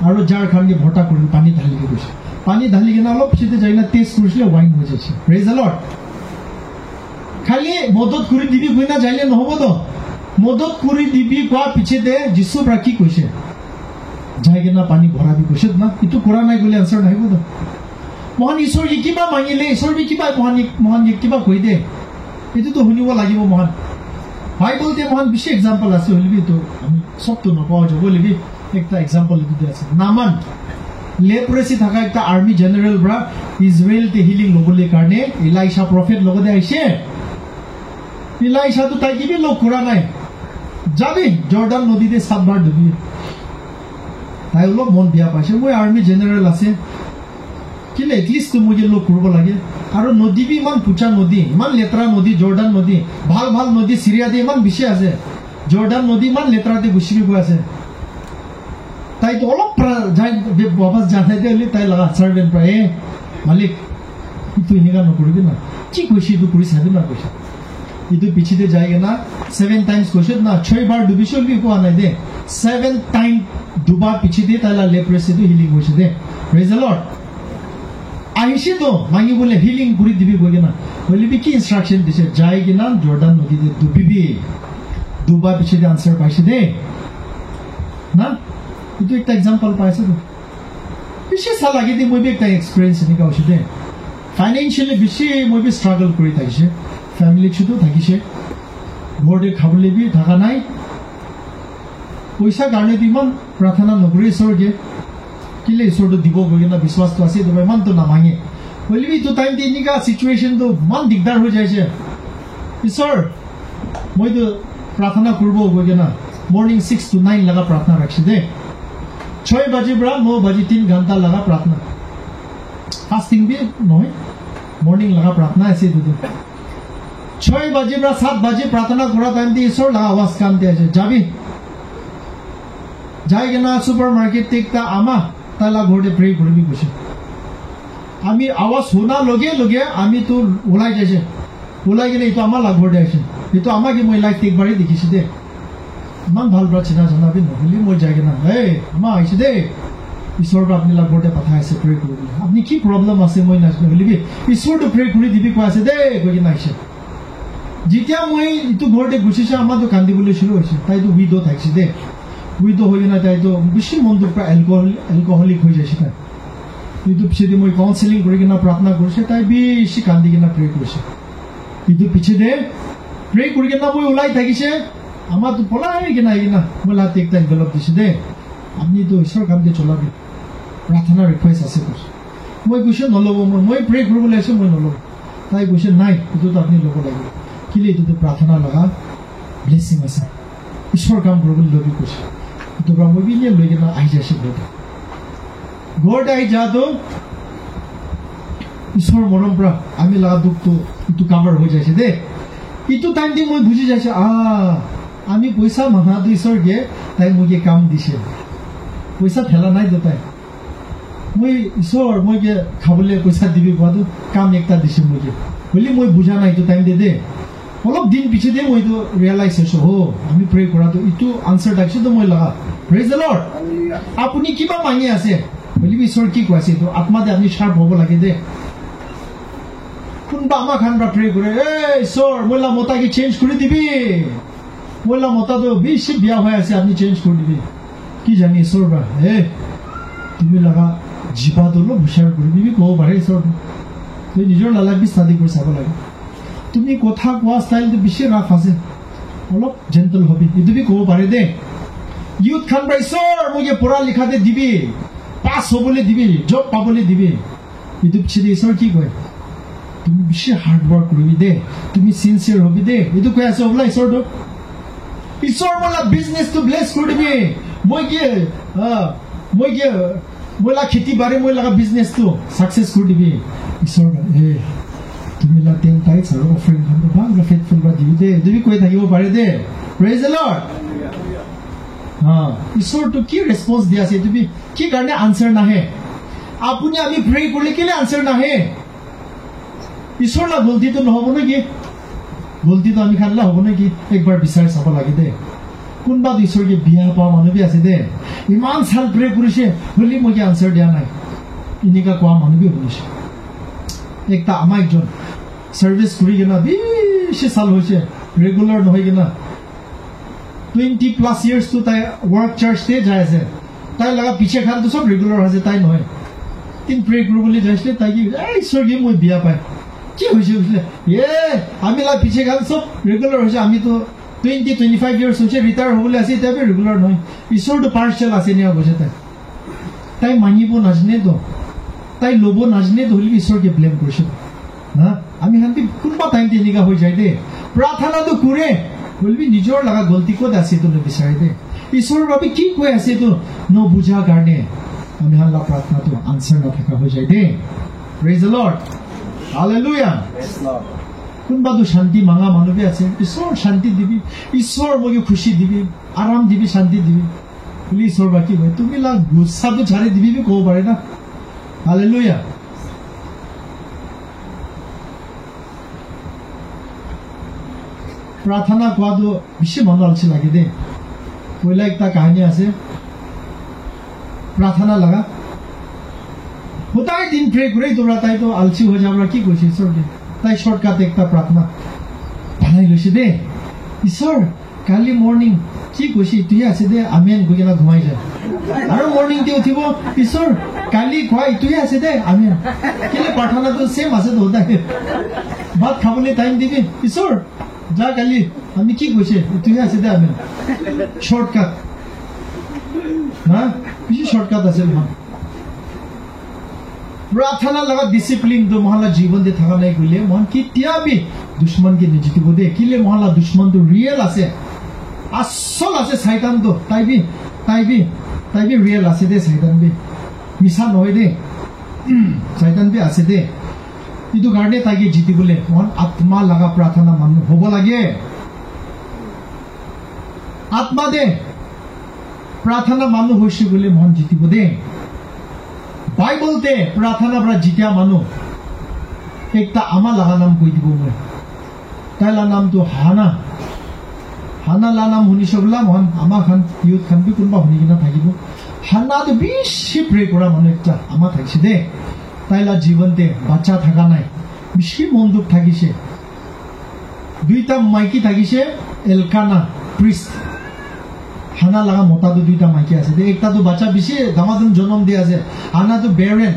আৰু জাৰ খানকে ভৰ্তা কৰি পানী ঢালিকে কৈছে পানী ঢালি কিনে অলপ পিছতে যাই কিনে টেষ্ট কৰিছিলে ৱাইন হৈ যাইছে প্ৰেজ দ্য লৰ্ড খালি মদত কৰি দিবি গৈ না যাইলে নহ'ব তো মদত কৰি দিবি কোৱা পিছতে যিচু পৰা কি কৈছে যাই কিনে পানী ভৰাবি কৈছে না এইটো কৰা নাই গ'লে আনচাৰ নাহিব তো মহান ঈশ্বৰ কিবা মাগিলে ঈশ্বৰ কিবা মহান কিবা কৈ দে এইটোতো শুনিব লাগিব মহান বাইবলতে মহান বেছি এক্সাম্পল আছে হলিবি তো আমি চবটো নকওঁ যাব লিবি একটা এক্সাম্পল এইটো আছে নামান লেপ্ৰেসি থাকা একটা আৰ্মি জেনেৰেল পৰা ইজৰাইলতে হিলিং ল'বলৈ কাৰণে ইলাইছা প্ৰফেট লগতে আহিছে ইলাইছাটো তাই কিবি লগ কৰা নাই যাবি জৰ্ডান নদীতে 7 বাৰ ডুবি তাই অলপ মন বিয়া পাইছে মই আৰ্মি জেনেৰেল আছে কিলে এটলিষ্ট মই লগ কৰিব লাগে আৰু নদী বি ইমান পুচা নদী ইমান লেতেৰা নদী জৰ্ডান নদী ভাল ভাল নদী সিৰিয়াতে ইমান বেছি আছে জৰ্ডান নদী ইমান লেতেৰাতে গুচি গৈ আছে তাই তো অলপ যাই বাবাস জানাই দিলে তাই লগা সাৰ্ভেন্ট প্ৰায় মালিক ইটো এনেকা নকৰিবি না কি কৈছে এইটো কৰি চাবি না কৈছে এইটো পিছতে যায়গে না 7 টাইমছ কৈছে না 6 বাৰ ডুবিছে বুলি কোৱা নাই দে 7 টাইম দুবাৰ পিছতে তাইলা লেপ্ৰেচিটো হিলিং হৈছে দে প্ৰেজ দ্য লৰ্ড আহিছে তো মাগি বলে হিলিং কৰি দিবি গৈ না বলিবি কি ইনষ্ট্ৰাকশ্যন দিছে যাই কিনা জৰ্ডান নদীতে ডুবিবি দুবাৰ পিছতে আনচাৰ পাইছে দে না এইটো একটা এক্সাম্পল পাইছে তো বেছি চাল লাগি দি মই একটা এক্সপিৰিয়েঞ্চ এনেকা হৈছে দে ফাইনেন্সিয়েলি বেছি মই ষ্ট্ৰাগল কৰি থাকিছে ফেমিলি ছুটো থাকিছে ঘৰতে খাবলৈ বি থকা নাই পইচা কাৰণে ইমান প্ৰাৰ্থনা নকৰি ঈশ্বৰকে কিলে ঈশ্বৰটো দিব গৈ না বিশ্বাসটো আছে তোমাৰ ইমানটো নামাঙে বলিবি এইটো টাইম দি এনেকা চিটুৱেশ্যনটো ইমান দিগদাৰ হৈ যাইছে ঈশ্বৰ মইতো প্ৰাৰ্থনা কৰিব গৈ না মৰ্নিং 6 to 9 লগা প্ৰাৰ্থনা ৰাখিছে দে 6 बजे পৰা 9 बजे 3 घंटा लगा प्रार्थना फास्टिंग भी নহয় मॉर्निंग लगा प्रार्थना ऐसे दे 6 बजे পৰা 7 बजे प्रार्थना কৰা টাইম দি ঈশ্বৰ লগা আৱাজ কামতে আছে যাবি যাই কিনা সুপাৰ মাৰ্কেট টেকটা আমা তালা ঘৰতে প্ৰে কৰিবি কৈছে আমি আৱাজ শুনা লগে লগে আমি তো ওলাই যাইছে ওলাই কিনে এইটো আমাৰ লাগ ঘৰতে আছে এইটো আমাকে মই লাইক একবাৰেই দেখিছে দে ইমান ভাল পৰা চিনা জনাবি নহ'লে মই যাই কিনা আমাৰ আহিছে দেই ঈশ্বৰৰ পৰা আপুনি ঘৰতে পঠাই আছে প্ৰে কৰিবলৈ আপুনি কি প্ৰব্লেম আছে মই নাজানো বুলিবি ঈশ্বৰটো প্ৰে কৰি দিবি কৈ আছে দেই কৈ কিনে আহিছে যেতিয়া মই এইটো ঘৰতে গুচিছে আমাৰতো কান্দিবলৈ শুৰু হৈছে তাইতো উইড' থাকিছে দেই উইড' হৈ কিনে তাইতো বেছি মনটোৰ পৰা এলকহলিক হৈ যাইছে তাই এইটো পিছতে মই কাউন্সেলিং কৰি কিনে প্ৰাৰ্থনা কৰিছে তাই বেছি কান্দি কিনে প্ৰে কৰিছে ইটো পিছে দে প্ৰে কৰি কিনে মই ওলাই থাকিছে আমাৰতো পলাই কিনে আহি কিনা মই লাতে একটা এনভেলপ দিছে দে আপনিতো ঈশ্বৰৰ কাম দিয়ে চলাবি প্ৰাৰ্থনা ৰিকুৱেষ্ট আছে কৈছে মই কৈছে নল'ব মই প্ৰে কৰিবলৈ আছোঁ মই নল'ব তাই কৈছে নাই এইটোতো আপুনি ল'ব লাগিব কেলে এইটোতো প্ৰাৰ্থনা লগা ব্লেছিং আছে ঈশ্বৰৰ কাম কৰিবলৈ ল'বি কৈছে এইটোৰ পৰা মই বিনে লৈ কিনে আহি যাইছোঁ ঘৰতে আহি যাওঁতো ঈশ্বৰৰ মৰম পৰা আমি লগা দুখটো ইটো কাভাৰ হৈ যাইছে দেই ইটো টাইম দি মই বুজি যাইছোঁ আমি পইচা মাংহাটো ঈশ্বৰ দিয়ে তাই মোক কাম দিছে পইচা ফেলা নাই তাই মই ঈশ্বৰ মই খাবলৈ পইচা দিবি কোৱাটো কাম একটা দিছে মই বুলি মই বুজা নাই এইটো টাইম দে অলপ দিন পিছতে মই এইটো ৰিয়েলাইজ হৈছোঁ আমি প্ৰে কৰাটো ইটো আনচাৰ থাকিছেতো মই লগা প্ৰেজ দ্য লৰ্ড আপুনি কিবা মাঙি আছে বুলি ঈশ্বৰ কি কৈছে এইটো আত্মাতে আপুনি শাৰ্প হ'ব লাগে দে কোনোবা আমাৰ খান পৰা প্ৰে কৰে ঈশ্বৰ মইলা মতাকে চেঞ্জ কৰি দিবি মইলা মতাটো বেছি বিয়া হৈ আছে আপুনি চেঞ্জ কৰি দিবি কি জানি ঈশ্বৰ বা তুমি লগা জীৱাটো অলপ হুঁচিয়াৰ কৰি দিবি ক'ব পাৰে ঈশ্বৰটো তুমি নিজৰ নালাগবি ষ্টাডি কৰি চাব লাগে তুমি কথা কোৱা ষ্টাইলটো বেছি ৰাফ আছে অলপ জেণ্টল হবি এইটো বি ক'ব পাৰে দে ইউথ খান পৰা ঈশ্বৰ মোক পঢ়া লিখাতে দিবি পাছ হ'বলৈ দিবি জব পাবলৈ দিবি এইটো পিছতে ঈশ্বৰ কি কয় তুমি বেছি হাৰ্ড ৱৰ্ক কৰিবি দে তুমি চিনচিয়াৰ হবি দে এইটো কৈ আছে হ'বলা ঈশ্বৰটো ঈশ্বৰ বোলা বিজনেছটো ব্লেছ কৰি দিবি মই খেতি বাৰী মই লগা বিজনেছটো ছাকচেছ কৰি দিবি ঈশ্বৰ তুমি লা 10 টাইমছ আৰু অফাৰিং খানটো ভালকৈ ফেথফুল বা দিবি দে তুমি কৈ থাকিব পাৰে দে প্ৰেজ দ্য লৰ্ড ঈশ্বৰটো কি ৰেছপন্স দিয়া আছে তুমি কি কাৰণে আনচাৰ নাহে আপুনি আমি প্ৰে কৰিলে কেলে আনচাৰ নাহে ঈশ্বৰ না গলতিটো নহ'ব নেকি গলতিটো আমি খানলে হ'ব নেকি একবাৰ বিচাৰি চাব লাগে দে কোনোবা ঈশ্বৰকে বিয়া পোৱা মানুহ বি আছে দে ইমান চাল প্ৰে কৰিছে বুলি মই আনচাৰ দিয়া নাই এনেকুৱা কোৱা মানুহ বি শুনিছে একটা আমাৰ একজন সাৰ্ভিস কৰি কিনা বেছি চাল হৈছে ৰেগুলাৰ নহয় কিনা 20+ years to তাই work church তে যায় আছে তাই লগা পিছে খানটো সব ৰেগুলাৰ হৈছে তাই নহয় তিন প্ৰে কৰিবলৈ যাইছিলে তাই কি ঈশ্বৰ কি মই বিয়া পাই কি হৈছে আমি লগা পিছে খান সব ৰেগুলাৰ হৈছে আমিতো 20-25 years হৈছে ৰিটায়াৰ হ'বলৈ আছে এতিয়া ৰেগুলাৰ নহয় ঈশ্বৰটো পাৰ্চিয়েল আছে নিয়া কৈছে তাই মানিব নাজানে তো তাই ল'ব নাজানে তো হ'লে ঈশ্বৰকে ব্লেম কৰিছে আমি শান্তি কোনোবা টাইম তেনেকুৱা হৈ যায় দে প্ৰাৰ্থনাটো কৰে বলবি নিজৰ লগা গলতি ক'ত আছে তো নিবিচাৰে দে ঈশ্বৰৰ বাবে কি কৈ আছে তো নবুজা কাৰণে আমি হাল্লা প্ৰাৰ্থনাটো আনচাৰ নথকা হৈ যায় দে প্ৰেজ দ্য লৰ্ড হালেলুয়া কোনোবাটো শান্তি মাঙা মানুহ আছে ঈশ্বৰ শান্তি দিবি ঈশ্বৰ মোক খুশি দিবি আৰাম দিবি শান্তি দিবি বুলি ঈশ্বৰ বা কি কয় তুমি লাগ গুচ্ছাটো ঝাৰি দিবি ক'ব পাৰে না হালেলুয়া প্ৰাৰ্থনা কোৱাটো বেছি মন আলচি লাগে দে পইলা একটা কাহিনী আছে প্ৰাৰ্থনা লগা সদায় দিন প্ৰে কৰে তোমৰা তাই তো আলচি হৈ যাবৰা কি কৈছে ঈশ্বৰকে তাই শর্টকাট একটা প্রার্থনা বানাই লৈছে দে ঈশ্বর কালি মর্নিং কি কৈছে তুই আছে দে আমেন গৈ কিনা ঘুমাই যায় আৰু মর্নিং তে উঠিব ঈশ্বর কালি কয় তুই আছে দে আমেন কেলে প্রার্থনাটো সেম আছে তো তাই ভাত খাবলৈ টাইম দিবি ঈশ্বর যা কালি আমি কি কৈছে তুই আছে দে আমেন শর্টকাট বেশি শর্টকাট আছে प्रार्थना लगा डिसिप्लिन तो महला जीवन दे थाका नहीं गले मन केतिया भी दुश्मन के निजितिब दे किले महला दुश्मन तो रियल आसे असल आसे शैतान तो ताई भी रियल आसे दे शैतान भी मिसा नय दे शैतान भी आसे दे इदु गार्डे ताके जितिबले मन आत्मा लगा प्रार्थना मान होबो लागे आत्मा दे प्रार्थना मानु होइसे बोले मन जितिब दे বাইবেল তে প্রার্থনা পৰা জিতিয়া মানুহ একটা আমা লাগা নাম কৈ দিব মই তাইলা নামটো হানা লা নাম শুনিছ বলা মন আমা খান ইউথ খান বি কোনবা শুনি কিনা থাকিব হানাটো বেছি প্ৰে কৰা মানুহ একটা আমা থাকিছে দে তাইলা জীৱনতে বাচ্চা থাকা নাই বেছি মন দুখ থাকিছে দুইটা মাইকি থাকিছে এলকানা প্রিস্ট হানা লাগা মোটাটো দুইটা মাইকি আছে দে একটা তো বাচ্চা বেশি দামাদম জন্ম দিয়ে আছে হানা তো বেরেন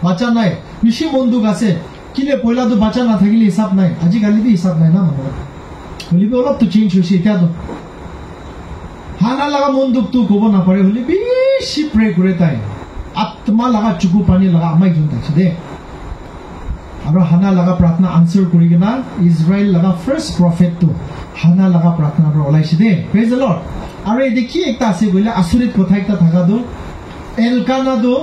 বাচ্চা নাই বেশি বন্দুক আছে কিলে পয়লাটো বাচ্চা নাথাকিলে হিচাপ নাই আজিকালি হিচাপ নাই না মানুহৰ হলিবি অলপতো চেঞ্জ হৈছে এতিয়াতো হানা লগা মন দুখটো ক'ব নাপাৰে হলি বেছি প্ৰে কৰে তাই আত্মা লগা চুকু পানী লগা আমাক যোন থাকছে দে আৰু হানা লগা প্ৰাৰ্থনা আনচাৰ কৰি কিনা ইজৰাইল লগা ফাৰ্ষ্ট প্ৰফেটটো হানা লগা প্ৰাৰ্থনাৰ পৰা ওলাইছে দে প্ৰেজ দ্য লৰ্ড আৰু এই দেখি একটা আছে বোলে আচৰিত কথা একটা থাকাটো এলকানাটো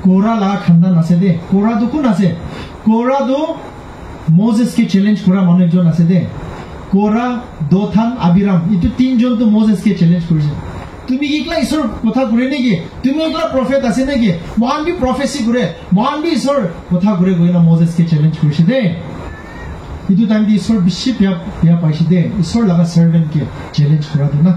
কোৰা লগা খানদান আছে দে কোৰাটো কোন আছে কোৰাটো মোজেছকে চ্যালেঞ্জ কৰা মানুহ এজন আছে দে কোৰা দোথান আবিৰাম ইটো তিনজনটো মোজেছকে চ্যালেঞ্জ কৰিছে তুমি কিকলা ঈশ্বৰ কথা কৰে নেকি তুমি একলা প্ৰফেট আছে নেকি মহান বি প্ৰফেসি কৰে মহান বি ঈশ্বৰ কথা কৰে গইনা মোজেছকে চ্যালেঞ্জ কৰিছে দে ইটো টাইম দি ঈশ্বৰ বেছি পিয়া পাইছে দে ঈশ্বৰ লগা সাৰ্ভেন্টকে চ্যালেঞ্জ কৰাটো না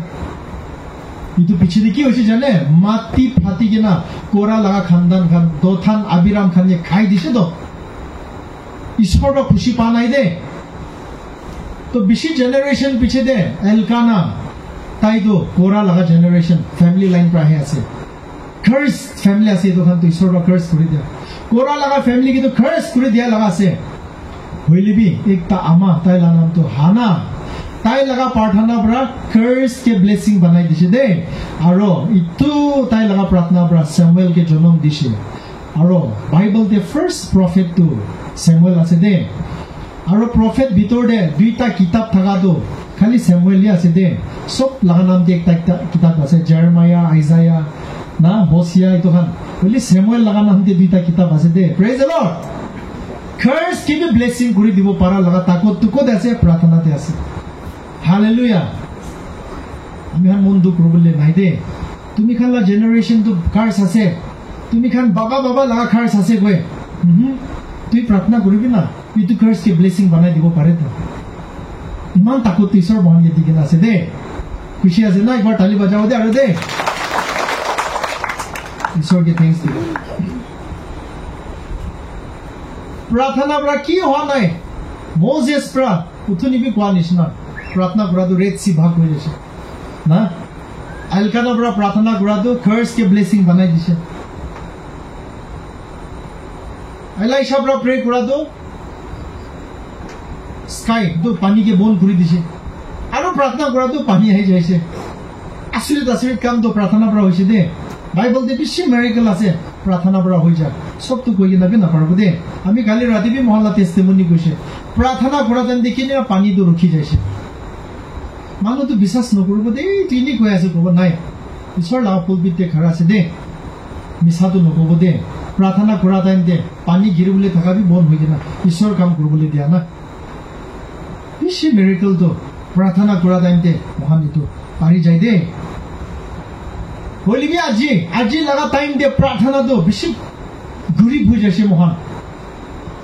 ইটো পিছতে কি হৈছে জানে মাটি ফাটি কিনা কোৰা লগা খানদান খান দোথান আবিৰাম খানে খাই দিছে তো ঈশ্বৰ খুশি পা নাই দে তো বেছি জেনাৰেশন পিছে দে এলকানা তাই তো কোৰা লগা জেনাৰেশন ফ্যামিলি লাইন পৰা আহে আছে কাৰ্স ফ্যামিলি আছে তো খান তো ঈশ্বৰ কাৰ্স কৰি দিয়া কোৰা লগা ফ্যামিলি কিন্তু কাৰ্স কৰি দিয়া লগা আছে হইলিবি একটা আমা তাই নাম তো হানা তাই লগা প্ৰাৰ্থনা পৰা কাৰ্স কে ব্লেসিং বনাই দিছে দে আৰু ইটো তাই লগা প্ৰাৰ্থনা পৰা স্যামুয়েল কে জন্ম দিছে আৰু বাইবেল তে ফাৰ্স্ট প্ৰফেট তো স্যামুয়েল আছে দে আৰু প্ৰফেট ভিতৰ দে দুইটা কিতাপ থাকাটো খালি স্যামুয়েলই আছে দে সব লগা নাম দিয়ে একটা কিতাপ আছে জাৰ্মায়া আইজায়া না হোসিয়া ইটো খান বলি স্যামুয়েল লগা নাম দিয়ে দুইটা কিতাপ আছে দে প্রেজ দ্য লর্ড কার্স কি ব্লেসিং কৰি দিব পাৰা লগা তাকতটো ক'ত আছে প্ৰাৰ্থনাতে আছে হালেলুয়া আমি হান মন দুখ ৰবলে নাই দে তুমি খালা জেনারেশন তো কার্স আছে তুমি খান বাবা বাবা লগা কার্স আছে গৈ তুই প্ৰাৰ্থনা কৰিবি না ইটো কাৰ্স কে ব্লেসিং বনাই দিব পাৰে তো ইমান তাকত ঈশ্বৰ বহাই দি কিনা আছে দে খুশি আছে না একবাৰ তালি বাজাও দে আৰু দে ঈশ্বৰকে থ্যাঙ্কস দিব প্ৰাৰ্থনা পৰা কি হোৱা নাই মোজেছ পৰা উঠুনিবি কোৱা নিচিনা প্ৰাৰ্থনা কৰাটো ৰেড সি ভাগ হৈ গৈছে না এলকানাৰ পৰা প্ৰাৰ্থনা কৰাটো কাৰ্স কে ব্লেসিং বনাই দিছে এলাইশা পৰা প্ৰে কৰাটো স্কাই তো পানী কে বন্ধ কৰি দিছে আৰু প্ৰাৰ্থনা কৰাটো পানী আহি যাইছে আচৰিত কাম তো প্ৰাৰ্থনা পৰা হৈছে দে বাইবেল তে বেছি মিৰাকল আছে প্ৰাৰ্থনা পৰা হৈ যায় সবটো কৈ কিনাবি নাপাৰব দে আমি কালি ৰাতিবি মহল্লা টেষ্টিমনি কৈছে প্ৰাৰ্থনা কৰা যেন দেখি না পানীটো ৰখি যাইছে মানুহটো বিশ্বাস নকৰিব দে তিনি কৈ আছে ক'ব নাই ঈশ্বৰ লাভ পবিত্ৰ খাৰা আছে দে মিছাটো নক'ব দে প্ৰাৰ্থনা কৰা টাইম দে পানী গিৰিবলৈ থাকাবি বন্ধ হৈ কিনা ঈশ্বৰ কাম কৰিবলৈ দিয়া না বেছি মিৰাকল তো প্ৰাৰ্থনা কৰা টাইম দে মহান ইটো পাৰি যায় দে হলিবি আজি লগা টাইম দে প্ৰাৰ্থনাটো বেছি গৰিব হৈ যাইছে মহান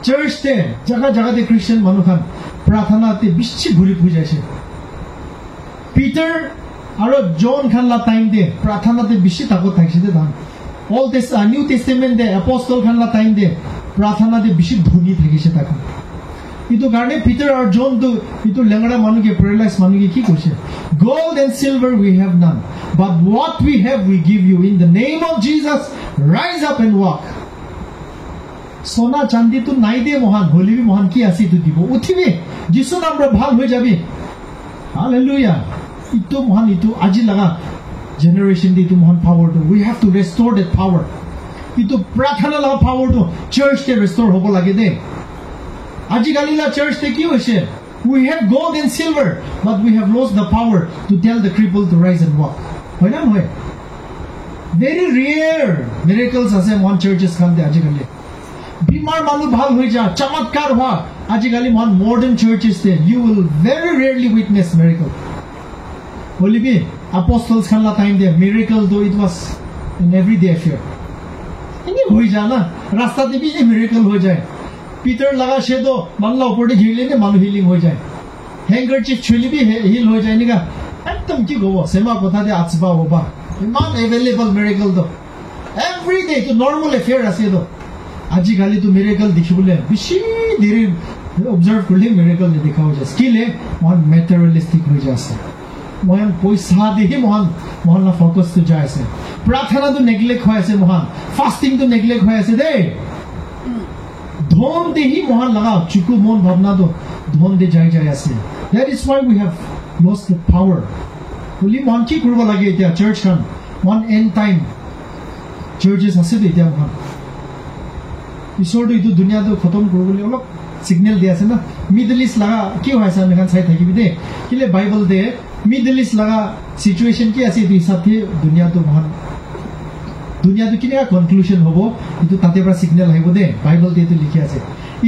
চাৰ্চতে জাগাতে খ্ৰীষ্টিয়ান মানুহ খান প্ৰাৰ্থনাতে বেছি গৰিব হৈ যাইছে পিটাৰ আৰু জন খানলা টাইম দে প্ৰাৰ্থনাতে বেছি তাকত থাকিছে দে ধান অল নিউ টেষ্টামেণ্ট দে এপষ্টল খানলা টাইম দে প্ৰাৰ্থনাতে বেছি ধনী থাকিছে তাক ইটো কাৰণে পিটাৰ আৰু জনটো ইটো লেঙৰা মানুহকে পেৰালাইজ মানুহকে কি কৈছে gold and silver we have none but what we have we give you in the name of Jesus rise up and walk সোনা চান্দিটো নাই দে মহান হলিবি মহান কি আছে ইটো দিব উঠিবি যিশু নাম পৰা ভাল হৈ যাবি হালেলুয়া ইটো মহান ইটো আজি লগা জেনাৰেশন দি ইটো মহান পাৱাৰটো we have to restore that power ইটো প্ৰাৰ্থনা লগা পাৱাৰটো চাৰ্চতে ৰেষ্টৰ হ'ব লাগে দে আজিকালি না চাৰ্চতে কি হৈছে we have gold and silver but we have lost the power to tell the cripple to rise and walk হয় না নহয় ভেৰি ৰেয়াৰ মিৰাকলছ আছে মহান চাৰ্চেছ খানতে আজিকালি বিমাৰ মানুহ ভাল হৈ যা চমৎকাৰ হোৱা আজিকালি মহান মডাৰ্ণ চাৰ্চেছতে you will very rarely witness miracle হলিবি apostles খানলা time they miracle though it was in everyday affair এনে হৈ যা না ৰাস্তাতে বি মিৰাকল হৈ যায় পিটাৰ লগা সে তো মানলা ওপৰতে ঘিৰিলে নে মানুহ হিলিং হৈ যায় হেংগাৰচিপ ছুলিবি হিল হৈ যায় নিকা একদম কি গব সেমা কথা দে আছবা হবা ইমান এভেইলেবল মিৰাকল তো এভৰিডে তো নৰমাল অ্যাফেয়াৰ আছে তো আজিকালি তো মিৰাকল দেখিবলৈ বেছি দেৰি অবজাৰ্ভ কৰিলে মিৰাকল দেখা হৈ যায় স্কিলে মহান মেটেৰিয়েলিষ্টিক হৈ যায় আছে মহান পইচা দেখি মহান ফোকাসটো যায় আছে প্ৰাৰ্থনাটো নেগলেক্ট হৈ আছে মহান ফাস্টিংটো নেগলেক্ট হৈ আছে দেই ধন দে হি মহান লাগা চুকু মন ভাবনা তো ধন দে যাই যাই আছে that is why we have lost the power বলি মন কি কৰিব লাগে এতিয়া চাৰ্চ খান one end time churches আছে এতিয়া মহান ঈশ্বৰটো এইটো দুনিয়াটো খতম কৰিবলৈ অলপ সিগনেল দিয়া আছে না মিডল ইষ্ট লাগা কি হৈছে আমি খান চাই থাকিবি দে কিলে বাইবেল দে মিডল ইষ্ট লাগা সিচুৱেচন কি আছে এই সাথে দুনিয়াটো মহান দুনিয়াটো কিনেকা কনক্লুশন হ'ব এইটো তাতে পৰা সিগনেল আহিব দে বাইবেল তে লিখি আছে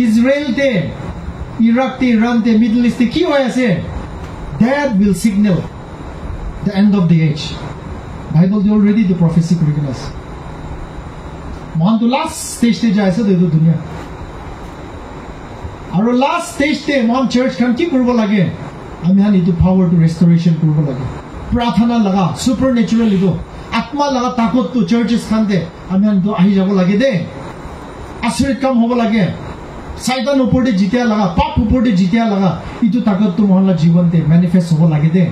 ইজৰাইল তে ইৰাক তে ইৰান তে মিডল ইষ্ট কি হৈ আছে that will signal the end of the age bible they already the prophecy কৰি আছে মহান তো লাষ্ট স্টেজ তে যায় আছে এইটো দুনিয়া আৰু লাষ্ট স্টেজ তে মহান চাৰ্চ খান কি কৰিব লাগে আমি হান এইটো পাৱাৰ টু ৰেষ্টৰেশ্যন কৰিব লাগে প্ৰাৰ্থনা লগা সুপাৰ নেচাৰেল ইটো আত্মা লগা তাকত তো চাৰ্চেছ খান দে আমি হান তো আহি যাব লাগে দে আচৰিত কাম হ'ব লাগে সাইতান ওপৰতে জিতিয়া লগা পাপ ওপৰতে জিতিয়া লগা ইটো তাকত তো মহানলা জীৱনতে মেনিফেষ্ট হ'ব লাগে দে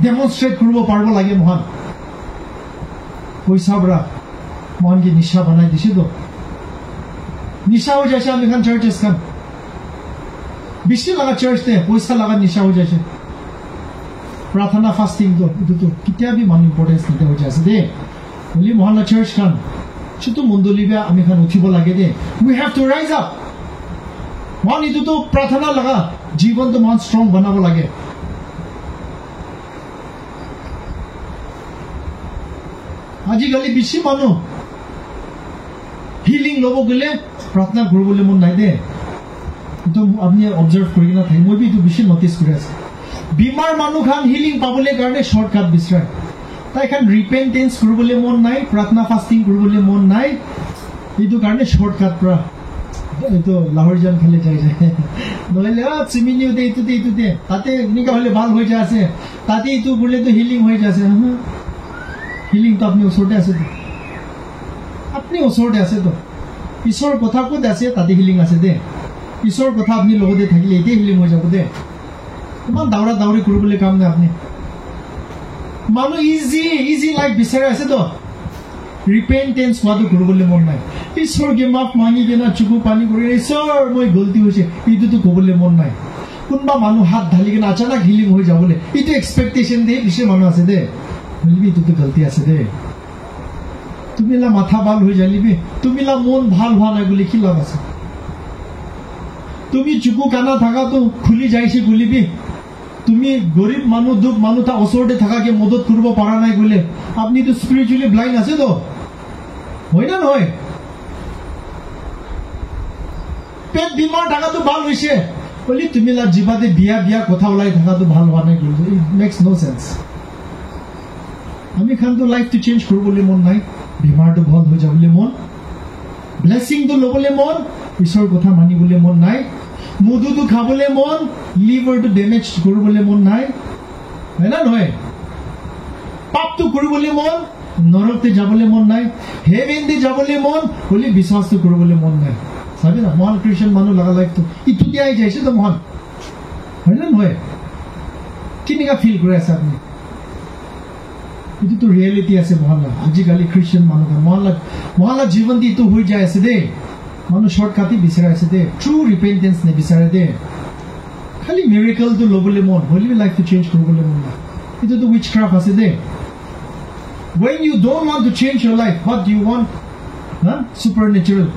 ডেমনষ্ট্ৰেট কৰিব পাৰিব লাগে মহান পইচা বৰা মহান কি নিশা বনাই দিছে তো নিশা হৈ যাইছে আমি খান চাৰ্চেছ খান বেছি লগা চাৰ্চ দে পইচা লগা নিশা হৈ যাইছে প্ৰাৰ্থনা ফাষ্টিং তো এইটো কেতিয়া বি মানুহ ইম্পৰ্টেঞ্চ নিতে হৈ যাইছে দে বলি মহানলা চাৰ্চ খান চুটো মণ্ডলীবে আমি খান উঠিব লাগে দে উই হেভ টু ৰাইজ আপ মহান এইটো প্ৰাৰ্থনা লগা জীৱনটো মহান ষ্ট্ৰং বনাব লাগে আজিকালি বেছি মানুহ হিলিং ল'ব গ'লে প্ৰাৰ্থনা কৰিবলৈ মন নাই দে এইটো আপুনি অবজাৰ্ভ কৰি কিনে থাকে মই এইটো বেছি নটিচ কৰি আছো বিমাৰ মানুহ খান হিলিং পাবলৈ কাৰণে শ্বৰ্টকাট বিচাৰে তাই খান ৰিপেণ্টেঞ্চ কৰিবলৈ মন নাই প্ৰাৰ্থনা ফাষ্টিং কৰিবলৈ মন নাই এইটো কাৰণে শ্বৰ্টকাট পৰা এইটো লাহৰিজান ফালে যাই যায় নহ'লে চিমিনিও দে এইটো দে তাতে এনেকুৱা হ'লে ভাল হৈ যায় আছে তাতে এইটো বোলেতো হিলিং হৈ যায় আছে হিলিংটো আপুনি ওচৰতে আছে আপুনি ওচৰতে আছে তো ঈশ্বৰৰ কথা ক'ত আছে তাতে হিলিং আছে দে ঈশ্বৰৰ কথা আপুনি লগতে থাকিলে এতিয়াই হিলিং হৈ যাব দে ইমান দাউৰা দাউৰি কৰিবলৈ কাম নাই আপুনি মানুহ ইজি লাইফ বিচাৰি আছে তো ৰিপেণ্টেঞ্চ হোৱাটো কৰিবলৈ মন নাই ঈশ্বৰকে মাফ মাগি কিনে চকু পানী কৰি ঈশ্বৰ মই গলতি হৈছে এইটোতো ক'বলৈ মন নাই কোনোবা মানুহ হাত ঢালি কিনে আচানক হিলিং হৈ যাবলৈ এইটো এক্সপেক্টেশ্যন দে বেছি মানুহ আছে দে বলিবি এইটোতো গলতি আছে দে তুমিলা মাথা ভাল হৈ যালিবি তুমিলা মন ভাল হোৱা নাই বুলি কি লাভ আছে তুমি চকু কানা থাকাটো খুলি যাইছে বুলিবি তুমি গৰীব মানুহ দুখ মানুহ তাৰ ওচৰতে থাকাকে মদত কৰিব পৰা নাই বোলে আপুনিতো স্পিৰিচুৱেলি ব্লাইণ্ড আছে তো হয় না নহয় পেট বিমাৰ থাকাটো ভাল হৈছে বুলি তুমি জিভাতে বিয়া কথা ওলাই থাকাটো ভাল হোৱা নাই ইট মেক্স ন' চেন্স আমি খানটো লাইফটো চেঞ্জ কৰিবলৈ মন নাই বিমাৰটো বন্ধ হৈ যাবলৈ মন ব্লেছিংটো ল'বলৈ মন ঈশ্বৰৰ কথা মানিবলৈ মন নাই মধুটো খাবলৈ মন লিভাৰটো ডেমেজ কৰিবলৈ মন নাই হয় না নহয় পাপটো কৰিবলৈ মন নৰকতে যাবলৈ মন নাই হেভেনতে যাবলৈ মন বুলি বিশ্বাসটো কৰিবলৈ মন নাই চাবি না মহান খ্ৰীষ্টান মানুহ লগা লাইফটো ইটো দিয়াই যাইছে তো মহান হয় না নহয় কেনেকুৱা ফিল কৰি আছে আপুনি এইটোতো ৰিয়েলিটি আছে মহানলা আজিকালি খ্ৰীষ্টান মানুহ মহানলা জীৱনটো এইটো হৈ যায় আছে দেই মানুহ শ্বৰ্টকাটি বিচাৰি আছে দে ট্ৰু ৰিপেণ্টেঞ্চ নিবিচাৰে দে খালি মিৰেকলটো ল'বলৈ মন হ'লেও লাইফটো চেঞ্জ কৰিবলৈ মন নাই এইটোতো উইচ ক্ৰাফ্ট আছে দে when you don't want to change your life what do you want supernatural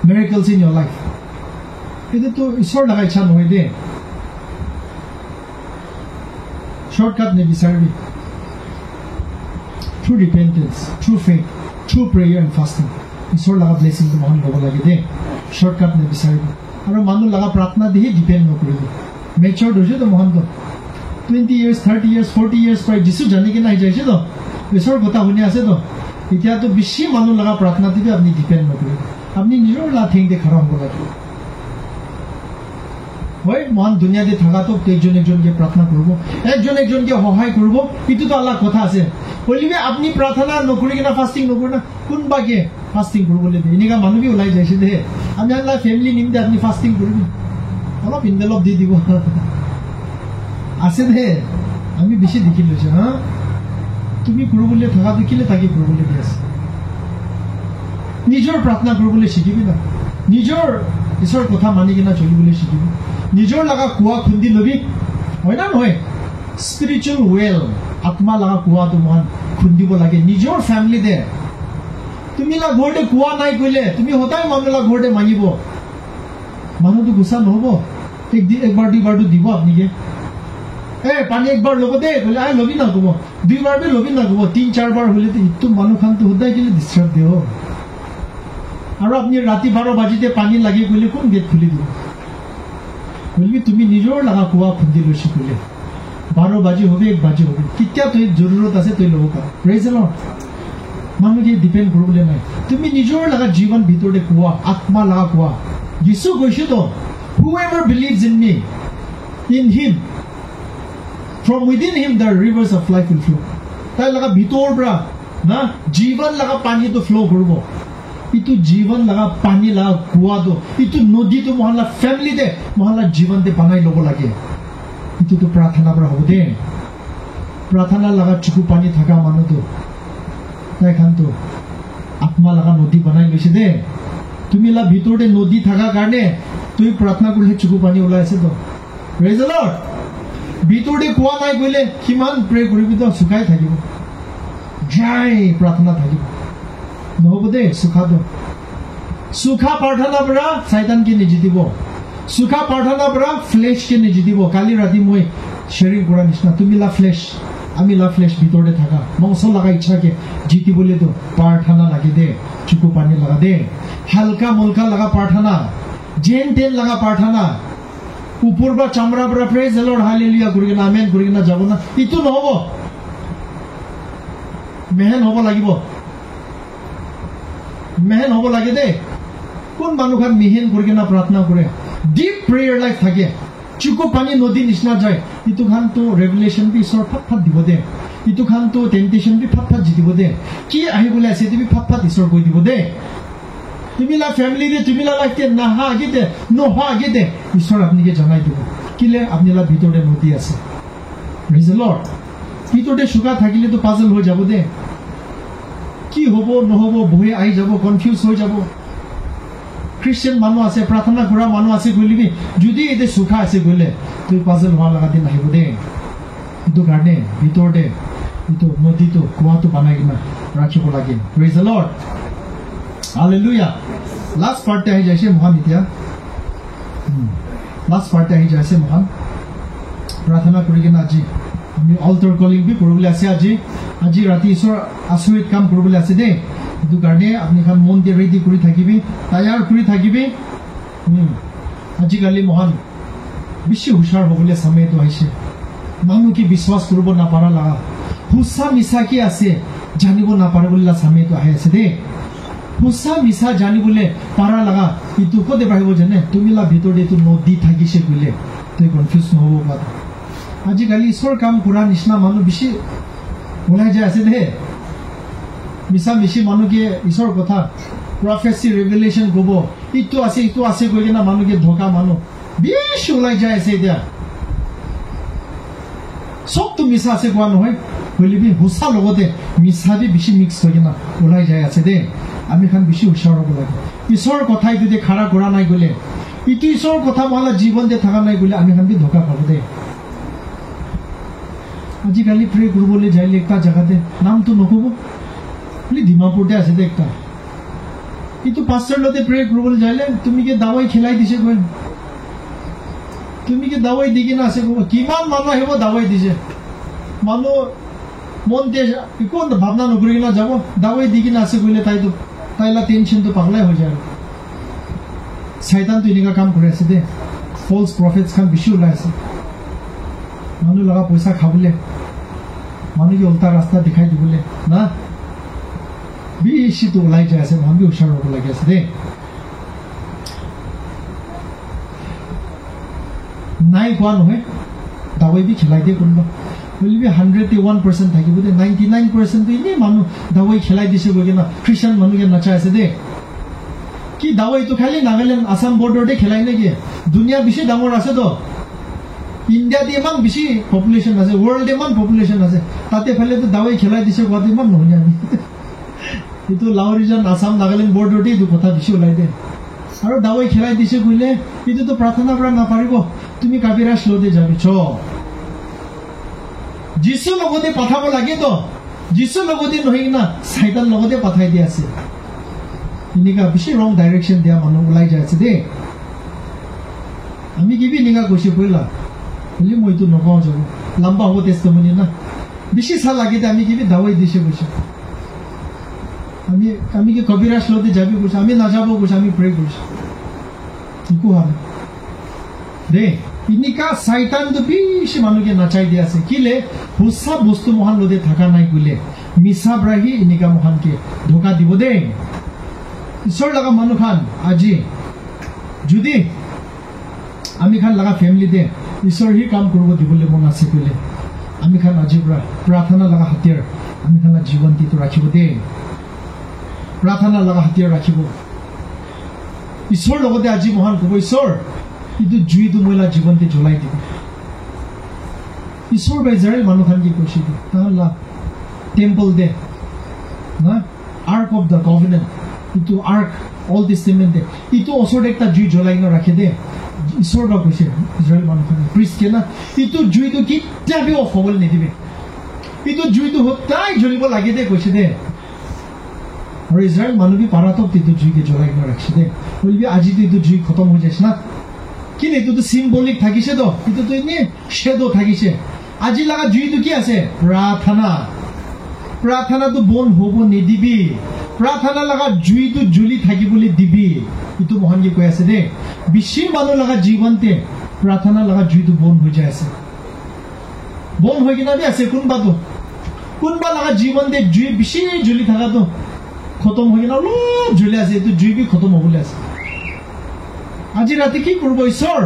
miracles in your life এইটোতো ঈশ্বৰ লগা ইচ্ছা নহয় দে shortcut নিবিচাৰিবি true repentance true faith true prayer and fasting ঈশ্বৰ লগা ব্লেছিংটো মহান ল'ব লাগে দে শ্বৰ্টকাট নিবিচাৰিবি আৰু মানুহ লগা প্ৰাৰ্থনা দিহে ডিপেণ্ড নকৰিবি মেচিয়ৰ্ড হৈছে তো মহানটো 20 years 30 years 40 years প্ৰায় যিছু জানি কিনে আহি যাইছে তো ঈশ্বৰৰ কথা শুনি আছে তো এতিয়াতো বেছি মানুহ লগা প্ৰাৰ্থনা দিবি আপুনি ডিপেণ্ড নকৰিব আপুনি নিজৰ লাঠিংতে খাৰা হ'ব লাগে হয় মহান দুনিয়াতে থকাটো একজনকে প্ৰাৰ্থনা কৰিব একজনকে সহায় কৰিব এইটোতো আল্লাহ কথা আছে বলিবি আপুনি প্ৰাৰ্থনা নকৰি কিনে ফাষ্টিং নকৰি না কোনোবাকে ফাষ্টিং কৰিবলৈ দিয়ে এনেকুৱা মানুহ বি ওলাই যাইছে দে আমি আল্লাহ ফেমিলি নিম দে আপুনি ফাষ্টিং কৰিবি অলপ ইনভেলপ দি দিব আছে দে আমি বেছি দেখি লৈছো তুমি কৰিবলৈ থকা দেখিলে তাকে কৰিবলৈ দি আছে নিজৰ প্ৰাৰ্থনা কৰিবলৈ শিকিবি না নিজৰ ঈশ্বৰৰ কথা মানি কিনা চলিবলৈ শিকিব নিজৰ লগা কুঁৱা খুন্দি লবি হয় না নহয় স্পিৰিচুৱেল ৱেল আত্মা লগা কুঁৱাটো মহান খুন্দিব লাগে নিজৰ ফেমিলিতে তুমি না ঘৰতে কুঁৱা নাই কৰিলে তুমি সদায় মানুহ ঘৰতে মাগিব মানুহটো গুচা নহ'ব একবাৰ দুইবাৰটো দিব আপুনিকে পানী একবাৰ ল'ব দে বোলে ল'বি না ক'ব দুইবাৰ ল'বি না ক'ব ৩-৪বাৰ হ'লে ইটো মানুহ খানটো সদায় কেলে ডিষ্টাৰ্ব দিয় আৰু আপুনি ৰাতি 12 বাজিতে পানী লাগি গ'লে কোন গেট খুলি দিব বলবি তুমি নিজৰ লগা কুঁৱা খুন্দি লৈছি ক'লে 12 বাজি হবে 1 বাজি হবে কেতিয়া তই জৰুৰত আছে তই ল'ব পাৰ প্ৰেইজ দ্য লৰ্ড মানুহকে ডিপেণ্ড কৰিবলৈ নাই তুমি নিজৰ লগা জীৱন ভিতৰতে কুঁৱা আত্মা লগা কুঁৱা যিছু কৈছে তো whoever believes in me in him from within him the rivers of life will flow তাই লগা ভিতৰ পৰা না জীৱন লগা পানীটো ফ্লো কৰিব ইটো জীৱন লগা পানী লগা কুঁৱাটো ইটো নদীটো মহল্লা ফেমিলিতে মহল্লা জীৱনতে বনাই ল'ব লাগে ইটোতো প্ৰাৰ্থনা পৰা হ'ব দে প্ৰাৰ্থনা লগা চকু পানী থকা মানুহটো তাই খানটো আত্মা লগা নদী বনাই লৈছে দে তুমি লা ভিতৰতে নদী থকা কাৰণে তুমি প্ৰাৰ্থনা কৰিলে চকু পানী ওলাই আছে তো প্ৰেইজ দ্য লৰ্ড ভিতৰতে কুঁৱা নাই কৰিলে কিমান প্ৰে কৰিবি তো শুকাই থাকিব ড্ৰাই প্ৰাৰ্থনা থাকিব নহ'ব দে সুখা প্ৰাৰ্থনাৰ পৰা চাইতানকে নিজিতিব সুখা প্ৰাৰ্থনাৰ পৰা ফ্লেছকে নিজিতিব কালি ৰাতি মই শ্বেয়াৰিং কৰা নিচিনা তুমি লা ফ্লেছ আমি লা ফ্লেছ ভিতৰতে থাকা মংস লগা ইচ্ছাকে জিতিবলৈতো প্ৰাৰ্থনা লাগে দে চকু পানী লগা দে হালকা মলকা লগা প্ৰাৰ্থনা যেন তেন লগা প্ৰাৰ্থনা ওপৰ বা চামৰা পৰা প্ৰেইজ দ্য লৰ্ড হালেলুয়া কৰি কিনে আমেন কৰি কিনে যাব না ইটো নহ'ব মেহেন হ'ব লাগিব মেহেন হ'ব লাগে দে কোন মানুহখন মেহেন কৰি কিনে প্ৰাৰ্থনা কৰে ডিপ প্ৰেয়াৰ লাইফ থাকে চকু পানী নদী নিচিনা যায় ইটো খানটো ৰেভেলেশ্যন বি ঈশ্বৰ ফাট দিব দে ইটো খানটো টেম্পটেশ্যন বি ফাট জিতিব দে কি আহিবলৈ আছে তুমি ফাট ঈশ্বৰ কৈ দিব দে তুমি লা ফেমিলি দে তুমি লা লাইফতে নাহা আগেতে নোহোৱা আগেতে ঈশ্বৰ আপুনিকে জনাই দিব কিলে আপুনি লা ভিতৰতে নদী আছে প্ৰেইজ দ্য লৰ্ড ভিতৰতে শুকা থাকিলেতো পাজল হৈ যাব দে কি হ'ব নহ'ব বহি আহি যাব কনফিউজ হৈ যাব খ্ৰীষ্টিয়ান মানুহ আছে প্ৰাৰ্থনা কৰা মানুহ আছে গ'লিবি যদি এতিয়া সুখা আছে গ'লে তুই পাজল হোৱা লগা দিন আহিব দে এইটো কাৰণে ভিতৰতে এইটো নদীটো কুঁৱাটো বনাই কিনে ৰাখিব লাগে praise the Lord hallelujah last পাৰ্টে আহি যাইছে মহান এতিয়া লাষ্ট পাৰ্টে আহি যাইছে মহান প্ৰাৰ্থনা কৰি কিনে আজি আমি অল্টাৰ কলিং বি কৰিবলৈ আছে আজি ৰাতি ঈশ্বৰ আচৰিত কাম কৰিবলৈ আছে দেই এইটো কাৰণে আপুনি এখন মন দিয়ে ৰেডি কৰি থাকিবি তৈয়াৰ কৰি থাকিবি আজিকালি মহান বেছি হুঁচাৰ হ'বলৈ সময়টো আহিছে মানুহ কি বিশ্বাস কৰিব নাপাৰা লগা হুঁচা মিছা কি আছে জানিব নাপাৰা বুলি সময়টো আহি আছে দেই হুঁচা মিছা জানিবলৈ পাৰা লগা ইটো ক'তে পাৰিব জানে তুমি লা ভিতৰত এইটো নদী থাকিছে বোলে তই কনফিউজ নহ'ব পাৰা আজিকালি ঈশ্বৰ কাম কৰা নিচিনা মানুহ বেছি ওলাই যায় আছে দে মিছা মিছি মানুহকে ঈশ্বৰৰ কথা প্ৰফেচি ৰেভেলেশ্যন ক'ব ইটো আছে কৈ কিনে মানুহকে ধোকা মানুহ বেছি ওলাই যায় আছে এতিয়া চবটো মিছা আছে কোৱা নহয় বুলিবি হুঁচা লগতে মিছা দি বেছি মিক্স হৈ কিনে ওলাই যায় আছে দে আমি খান বেছি হুঁচাৰ হ'ব লাগে ঈশ্বৰৰ কথাই যদি খাৰা কৰা নাই গ'লে ইটো ঈশ্বৰৰ কথা মহলা জীৱনতে থকা নাই গ'লে আমি খান বি ধোকা পাব দে আজিকালি প্ৰে কৰিবলৈ যাইলে একটা জেগাতে নামটো নক'ব বুলি ডিমাপুৰতে আছে দে একটা ইটো পাষ্টাৰ লতে প্ৰে কৰিবলৈ যাইলে তুমি কি দাৱাই খেলাই দিছে গৈ তুমি কি দাৱাই দি কিনে আছে ক'ব কিমান মানুহ আহিব দাৱাই দিছে মানুহ মন দিয়ে একো ভাৱনা নকৰি কিনে যাব দাৱাই দি কিনে আছে গ'লে তাইলা টেনশ্যনটো পাগলাই হৈ যায় চাইতানটো এনেকুৱা কাম কৰি আছে দে ফলছ প্ৰফেটছ খান বেছি ওলাই আছে মানুহ লগা পইচা খাবলৈ মানুহকে উল্টা ৰাস্তা দেখাই দিবলৈ না বেছিটো ওলাই যায় আছে মানুহ হুঁচাৰ হ'ব লাগি আছে দেই নাই কোৱা নহয় দাৱাই দি খেলাই দিয়ে কোনোবা বুলিবি 101% থাকিব দে 99% এনেই মানুহ দাৱাই খেলাই দিছে গৈ কিনে খ্ৰীষ্টান মানুহকে নাচাই আছে দেই কি দাৱাইটো খালি নাগালেণ্ড আছাম বৰ্ডাৰতে খেলাই নেকি দুনিয়া বেছি ডাঙৰ আছে তো ইণ্ডিয়াত ইমান বেছি পপুলেশ্যন আছে ৱৰ্ল্ড ইমান পপুলেশ্যন আছে তাতে ফালেতো দাৱাই খেলাই দিছে কোৱাটো ইমান নহয় আমি এইটো লাও ৰিজন আছাম নাগালেণ্ড বৰ্ডাৰতে এইটো কথা বেছি ওলাই দে আৰু দাৱাই খেলাই দিছে কইলে ইটোতো প্ৰাৰ্থনা কৰা নাপাৰিব তুমি কাবিৰাজ লদে যাবি চ যিছু লগতে পঠাব লাগে তো যিছু লগতে নহয় না শয়তান লগতে পঠাই দি আছে ইনিকা বেছি ৰং ডাইৰেকশন দিয়া মানুহ ওলাই যায় আছে দে আমি কিবি নিগা কৈছে কইলা বলি মইতো নকওঁ যাব লম্বা হ'ব টেস্টমনি না বেছি চাল লাগে আমি কিবি দাৱাই দিছে কৈছে আমি কি কবিৰাজ লদে যাবি কৈছে আমি না যাব কৈছে আমি প্ৰে কৰিছো একো হয় দে ইনিকা শয়তান তো বেশি মানুষকে নাচাই দিয়ে আছে কিলে সব বস্তু মহান লদে থাকা নাই কইলে মিছা ব্রাহি ইনিকা মহানকে ধোকা দিব দে ঈশ্বর লাগা মানুষ খান আজি যদি আমি খান লাগা ফ্যামিলি দে ঈশ্বর হি কাম করব দিবলে মন আছে কইলে আমি খান আজি প্রার্থনা লাগা হাতিয়ার আমি খান জীবনটি তো রাখিব দে প্রার্থনা লাগা হাতিয়ার রাখিব ঈশ্বর লগতে আজি মহান কব ঈশ্বর ইটো জুইটো মইলা জীবনতে জ্বলাই দিব ঈশ্বর বা ইসরায়েল মানুষ খান কি কৈছে তাহলে টেম্পল দে না আর্ক অফ দ্য কভেনেন্ট ইটো আর্ক অল টেস্টামেন্ট দে ইটো ওচৰত একটা জুই জ্বলাই ন ৰাখে দে ঈশ্বৰ বা কৈছে ইসরায়েল মানুহ খান প্রিস্ট কে না ইটো জুইটো কিতাবে অফ হবল নিদিবে ইটো জুইটো হতাই জ্বলিব লাগে দে কৈছে দে আৰু ইসৰায়েল মানুহ বি পাৰাতক ইটো জুইকে জ্বলাই ন ৰাখছে দে বলবি আজি ইটো জুই খতম হৈ যাইছ না কিন্তু এইটো সিম্বলিক থাকিছে তো এইটো এনে শ্যাডো থাকিছে আজি লাগা জুইটো কি আছে প্রার্থনা প্রার্থনাটো বন হব নিদিবি প্রার্থনা লাগা জুইটো জ্বলি থাকিবলৈ দিবি ইটো মহানকে কৈ আছে দে বেছি মানুহ লাগা জীৱনতে প্রার্থনা লাগা জুইটো বন হৈ যায় আছে বন হৈ কিনা বি আছে কোনবা লাগা জীৱনতে জুই বেছি জ্বলি থাকাটো খতম হৈ কিনা অলপ জ্বলি আছে এইটো জুই বি খতম হবলৈ আছে আজি ৰাতি কি কৰিব ঈশ্বৰ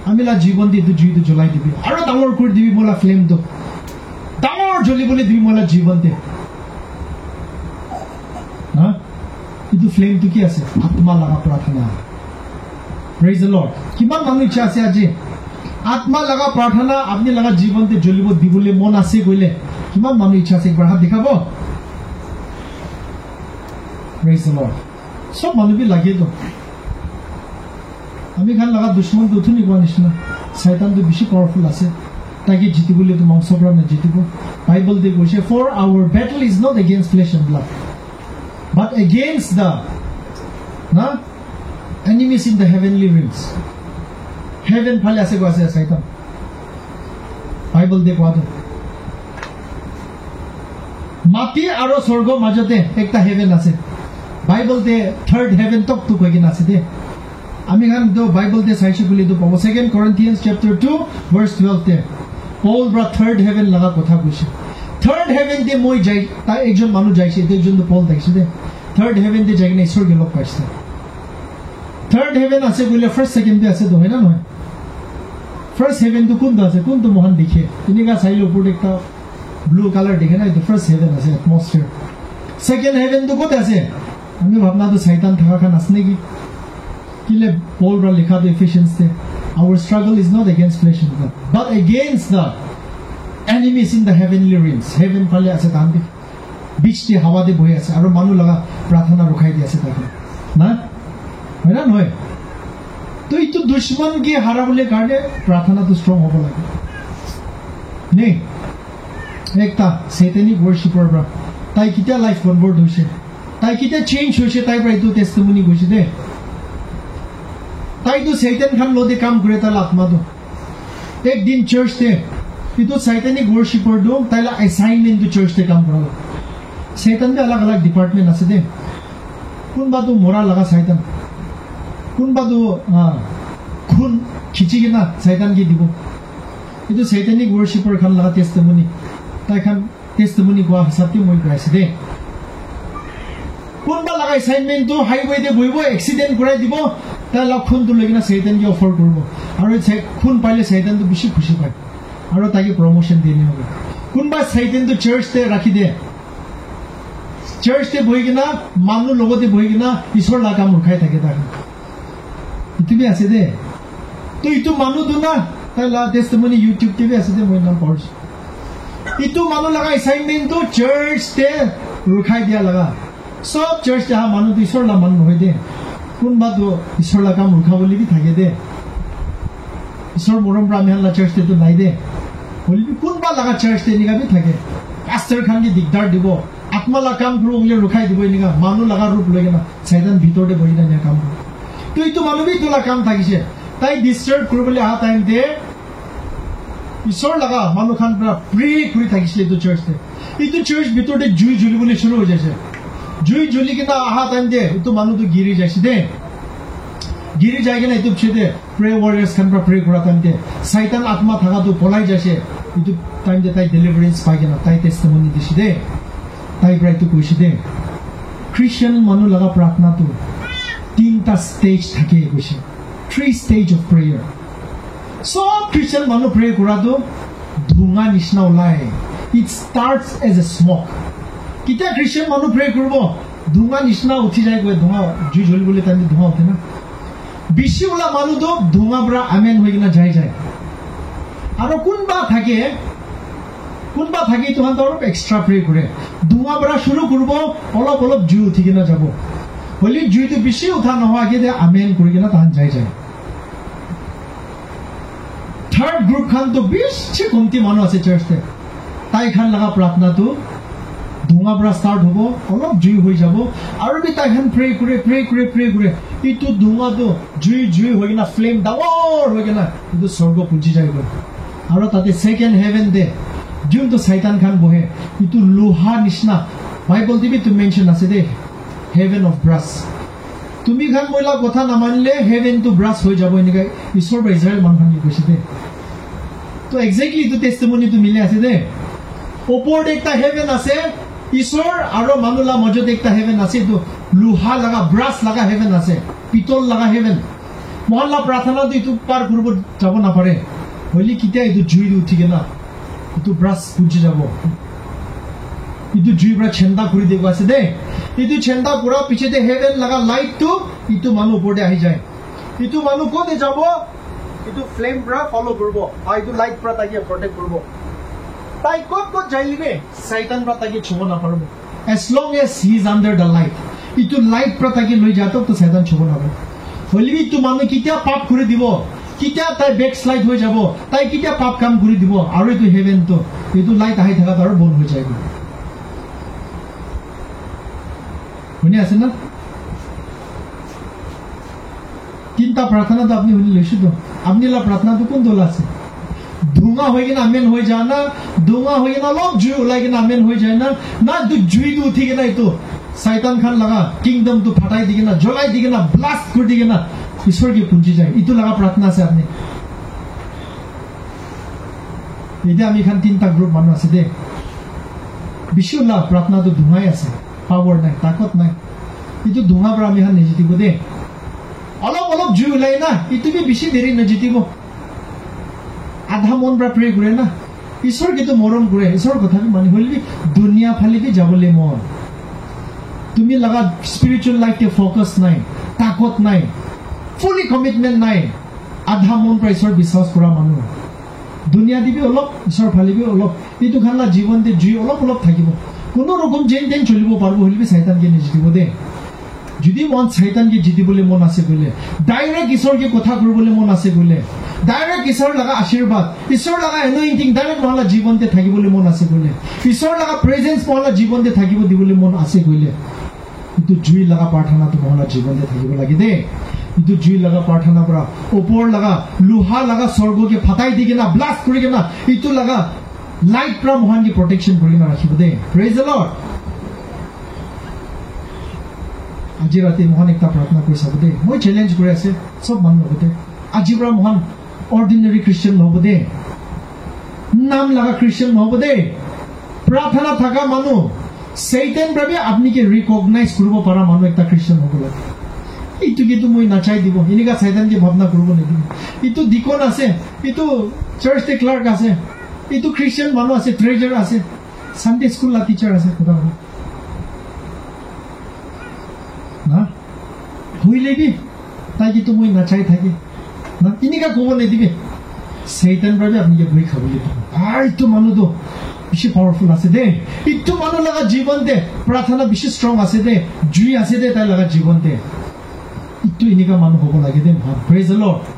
আমি লা জীৱন দি জুইটো জ্বলাই দিবি আৰু ডাঙৰ কৰি দিবি মোলা ফ্লেমটো ডাঙৰ জ্বলিবলৈ দিবি মোলা জীৱনতে না ইটো ফ্লেমটো কি আছে আত্মা লাগা প্ৰাৰ্থনা প্ৰেইজ দ্য লৰ্ড কিমান মানুহ ইচ্ছা আছে আজি আত্মা লাগা প্ৰাৰ্থনা আপুনি লাগা জীৱনতে জ্বলিব দিবলৈ মন আছে কইলে কিমান মানুহ ইচ্ছা আছে একবাৰ হাত দেখাব প্ৰেইজ দ্য লৰ্ড সব মানুহ বি লাগে তো আমি খান লাগা দুশ্মন তো উঠুনি কোৱা নিচিনা শয়তান তো বেছি পাৱাৰফুল আছে তাকে জিতিবলৈ তো মাংস পৰা নাজিতিব বাইবল দে কৈছে for our battle is not against flesh and blood but against the না enemies in the heavenly realms heaven ফালে আছে কৈছে শয়তান বাইবল দে কোৱাটো মাটি আৰু স্বৰ্গৰ মাজতে একটা হেভেন আছে বাইবল দে থাৰ্ড হেভেন তক তো কৈ কিনা আছে দে আমি খান তো বাইবল দে চাইছো বুলি তো পাবো 2 Corinthians chapter 2 verse 12 তে পল ব্রা থার্ড হেভেন লাগা কথা কৈছে থার্ড হেভেন দে মই যাই তা একজন মানুহ যাইছে তে একজন তো পল দেখিছে দে থার্ড হেভেন দে যাই না ঈশ্বৰ গেলক পাইছে থার্ড হেভেন আছে বলে ফার্স্ট সেকেন্ড দে আছে তো হয় না নহয় ফার্স্ট হেভেন তো কোন আছে কোন তো মহান দেখে ইনিকা চাইলে উপর একটা ব্লু কালার দেখে না তো ফার্স্ট হেভেন আছে অ্যাটমসফিয়ার সেকেন্ড হেভেন তো কোন আছে আমি ভাবনা তো শয়তান থাকা খান আছে নাকি কিলে পল রা লেখা দে এফিশিয়েন্স দে our struggle is not against flesh and blood but against the enemies in the heavenly realms heaven phale ase tanbi beach te hawa de bohi ase aru manu laga prarthana rokhai di ase takhe na hoy na noy to itu dushman ke harabole karne prarthana to strong hobo lage ne ekta satanic worshipper bra tai kita life convert hoise tai kita change hoise tai bra itu testimony goise de তাই তো শয়তান খান লদে কাম করে তার আত্মা তো একদিন church তে ইতো শয়তানিক ওয়ার্শিপার দো তাইলা অ্যাসাইনমেন্ট তো চার্চ তে কাম করা শয়তান দে अलग अलग ডিপার্টমেন্ট আছে দে কোন বা তো মোরা লাগা শয়তান কোন বা তো খুন খিচি কিনা শয়তান কি দিব ইতো শয়তানিক ওয়ার্শিপার খান লাগা টেস্টিমনি তাই খান টেস্টিমনি কোয়া হিসাবতে মই গাইছে দে কোন বা লাগা অ্যাসাইনমেন্ট তো হাইওয়ে দে বইব অ্যাক্সিডেন্ট করাই দিব তাই লক্ষণ তো লেগিনা শয়তান কি অফার করব আর খুন পাইলে শয়তান তো বেশি খুশি পায় আর তাকে প্রমোশন দিয়ে নিব কোনবা শয়তান তো চার্চ তে রাখি দে চার্চ তে বই কিনা মানু লগতে বই কিনা ঈশ্বর লাগা মুখাই থাকে তাকে ইতিবি আছে দে তো ইটো মানু তো না তাই লা টেস্টিমনি ইউটিউব টিভি আছে দে মই নাম পড়ছ ইটো মানু লাগা অ্যাসাইনমেন্ট তো চার্চ তে রখাই দিয়া লাগা সব চার্চ তে মানু ঈশ্বর লা মান নহয় দে কোনবাতো ঈশ্বৰ লগা মূৰ্খা বুলি কি থাকে দে ঈশ্বৰ মৰম পৰা আমি হাল্লা চাৰ্চটো নাই দে বলি কোনবা লগা চাৰ্চ এনেকা বি থাকে পাষ্টাৰ খান কি দিগদাৰ দিব আত্মা লগা কাম কৰো উলিয়াই ৰখাই দিব এনেকা মানুহ লগা ৰূপ লৈ কিনা চাইতান ভিতৰতে বহি নাই কাম কৰে তো এইটো মানুহ বি তোলা কাম থাকিছে তাই ডিষ্টাৰ্ব কৰিবলৈ অহা টাইম দে ঈশ্বৰ লগা মানুহ খান পৰা প্ৰে কৰি থাকিছিলে এইটো চাৰ্চতে এইটো চাৰ্চ ভিতৰতে জুই জ্বলিবলৈ শুৰু হৈ যাইছে জুই জ্বলি কিনা অহা টাইম দে এইটো মানুহটো গিৰি যাইছে দে গিৰি যাই কিনা এইটো পিছতে প্ৰে ৱাৰিয়াৰ্ছ খান পৰা প্ৰে কৰা টাইম দে চাইতান আত্মা থাকাটো পলাই যাইছে এইটো টাইম দে তাই ডেলিভাৰেন্স পাই কিনা তাই টেষ্টিমনি দিছে দে তাই পৰা এইটো কৈছে দে খ্ৰীষ্টিয়ান মানুহ লগা প্ৰাৰ্থনাটো 3টা ষ্টেজ থাকে কৈছে 3 ষ্টেজ অফ প্ৰেয়াৰ সব খ্ৰীষ্টিয়ান মানুহ প্ৰে কৰাটো ধুঙা নিচিনা ওলাই it starts as a smoke কেতিয়া খ্ৰীষ্টিয়ান মানুহ প্ৰে কৰিব ধুঙা নিচিনা উঠি যায় গৈ ধুঙা জুই জ্বলিবলৈ টাইম ধুঙা উঠে না বেছি ওলা মানুহটো ধুঙা পৰা আমেন হৈ কিনা যাই যায় আৰু কোনবা থাকে তোমাক অলপ এক্সট্ৰা প্ৰে কৰে ধুঙা পৰা শুৰু কৰিব অলপ অলপ জুই উঠি কিনা যাব হলি জুইটো বেছি উঠা নোহোৱাকে দে আমেন কৰি কিনা তাহান যাই যায় থাৰ্ড গ্ৰুপ খানটো বেছি কমতি মানুহ আছে চাৰ্চতে তাই খান লগা প্ৰাৰ্থনাটো ধুঙা পৰা ষ্টাৰ্ট হ'ব অলপ জুই হৈ যাব আৰু তাই খান প্ৰে কৰে এইটো ধুঙাটো জুই হৈ কিনা ফ্লেম ডাঙৰ হৈ কিনা এইটো স্বৰ্গ পুজি যায় গৈ আৰু তাতে ছেকেণ্ড হেভেন দে যোনটো চাইতান খান বহে এইটো লোহা নিচিনা বাইবল টিভিটো মেনশ্যন আছে দে হেভেন অফ ব্ৰাছ তুমি খান মহিলা কথা নামানিলে হেভেনটো ব্ৰাছ হৈ যাব এনেকৈ ঈশ্বৰ বা ইজৰাইল মানুহখিনি কৈছে দে তো একজেক্টলি এইটো টেষ্টিমনিটো মিলি আছে দে ওপৰত একটা হেভেন আছে ঈশ্বৰ আৰু মানুহৰ মাজত একটা হেভেন আছে এইটো লোহা লগা ব্ৰাছ লগা হেভেন আছে পিতল লগা হেভেন মহল্লা প্ৰাৰ্থনাটো এইটো পাৰ কৰিব যাব নাপাৰে হলি কেতিয়া এইটো জুই উঠি কিনা এইটো ব্ৰাছ পুজি যাব এইটো জুইৰ পৰা চেন্দা কৰি দিব আছে দে এইটো চেন্দা পুৰা পিছতে হেভেন লগা লাইটটো এইটো মানুহ ওপৰতে আহি যায় এইটো মানুহ ক'তে যাব এইটো ফ্লেম পৰা ফলো কৰিব আৰু এইটো লাইট পৰা তাকে প্ৰটেক্ট কৰিব তাই ক'ত যাই লিবে চাইতান পৰা তাকে চুব নাপাৰিব as long as he is under the light এইটো লাইট পৰা তাকে লৈ যাওঁতে তো চাইতান চুব নাপাৰিব হলিবি এইটো মানুহ কেতিয়া পাপ কৰি দিব কেতিয়া তাই বেক শ্লাইড হৈ যাব তাই কেতিয়া পাপ কাম কৰি দিব আৰু এইটো হেভেনটো এইটো লাইট আহি থকা আৰু বন্ধ হৈ যায় শুনি আছে না 3টা প্ৰাৰ্থনাটো আপুনি শুনি লৈছো তো আপুনি লা প্ৰাৰ্থনাটো কোন দল আছে ধুঙা হৈ কিনা আমেন হৈ যায় না ধুঙা হৈ কিনা অলপ জুই ওলাই কিনা আমেন হৈ যায় না জুইটো উঠি কিনা এইটো চাইতান খান লগা কিংডমটো ফাটাই দি কিনা জ্বলাই দি কিনা ব্লাষ্ট কৰি দি কিনা ঈশ্বৰ কি পুঞ্জি যায় এইটো লগা প্ৰাৰ্থনা আছে আপুনি এতিয়া আমি খান 3টা গ্ৰুপ মানুহ আছে দে বেছি ওলা প্ৰাৰ্থনাটো ধুঙাই আছে পাৱাৰ নাই তাকত নাই এইটো ধুঙা পৰা আমি খান নিজিতিব দে অলপ অলপ জুই ওলাই না এইটো বেছি দেৰি নিজিতিব আধা মন পৰা প্ৰে কৰে না ঈশ্বৰ কিন্তু মৰম কৰে ঈশ্বৰৰ কথাটো মানি হলি দুনিয়া ফালিকে যাবলৈ মন তুমি লগা স্পিৰিচুৱেল লাইফতে ফ'কাছ নাই তাকত নাই ফুলি কমিটমেণ্ট নাই আধা মন পৰা ঈশ্বৰ বিশ্বাস কৰা মানুহ দুনিয়া দিবি অলপ ঈশ্বৰ ফালিবি অলপ এইটো খানলা জীৱনতে জুই অলপ অলপ থাকিব কোনো ৰকম যেন তেন চলিব পাৰিব হলিবি চাইতানকে নিজিতিব দে যদি মন চাইতানকে জিতিবলৈ মন আছে বোলে ডাইৰেক্ট ঈশ্বৰকে কথা কৰিবলৈ মন আছে বোলে ডাইৰেক্ট ঈশ্বৰ লগা আশীৰ্বাদ ঈশ্বৰ লগা এনয়িংটিং ডাইৰেক্ট মহলা জীৱনতে থাকিবলৈ মন আছে বোলে ঈশ্বৰ লগা প্ৰেজেন্স মহলা জীৱনতে থাকিব দিবলৈ মন আছে বোলে এইটো জুই লগা প্ৰাৰ্থনাটো মহলা জীৱনতে থাকিব লাগে দে এইটো জুই লগা প্ৰাৰ্থনা পৰা ওপৰ লগা লোহা লগা স্বৰ্গকে ফাটাই দি কিনা ব্লাষ্ট কৰি কিনা এইটো লগা লাইট পৰা মহানকে প্ৰটেকশ্যন কৰি কিনা ৰাখিব দে প্ৰেজ দ্য লৰ্ড আজি ৰাতি মহান একটা প্ৰাৰ্থনা কৰি চাব দে মই চেলেঞ্জ কৰি আছে চব মানুহ লগতে আজিৰ পৰা মহান অৰ্ডিনাৰী খ্ৰীষ্টিয়ান নহ'ব দে নাম লগা খ্ৰীষ্টিয়ান নহ'ব দে প্ৰাৰ্থনা থকা মানুহ সেইটান ভাবে আপনি কি রিকগনাইজ করব পারা মানুষ একটা খ্রিস্টান হব লাগে এইটো কিন্তু মই নাচাই দিব এনেকা সাইতানকে ভাবনা করব নিদিব এইটো ডিকন আছে এইটো চার্চ তে ক্লার্ক আছে এইটো খ্রিস্টান মানুষ আছে ট্রেজার আছে সানডে স্কুল লা টিচার আছে কথা বল না হইলে কি তাই কিন্তু মই নাচাই থাকি না এনেকা কব নিদিবে সাইতান ভাবে আপনি কি ভয় খাবলে আর তো মানুষ তো বেশি পাওয়ারফুল আছে দে ইটো মানুষ লাগা জীবন দে প্রার্থনা বেশি স্ট্রং আছে দে জুই আছে দে তাই লাগা জীবন দে ইটো এনেকুৱা মানুহ হ'ব লাগে দেই। Praise the lord.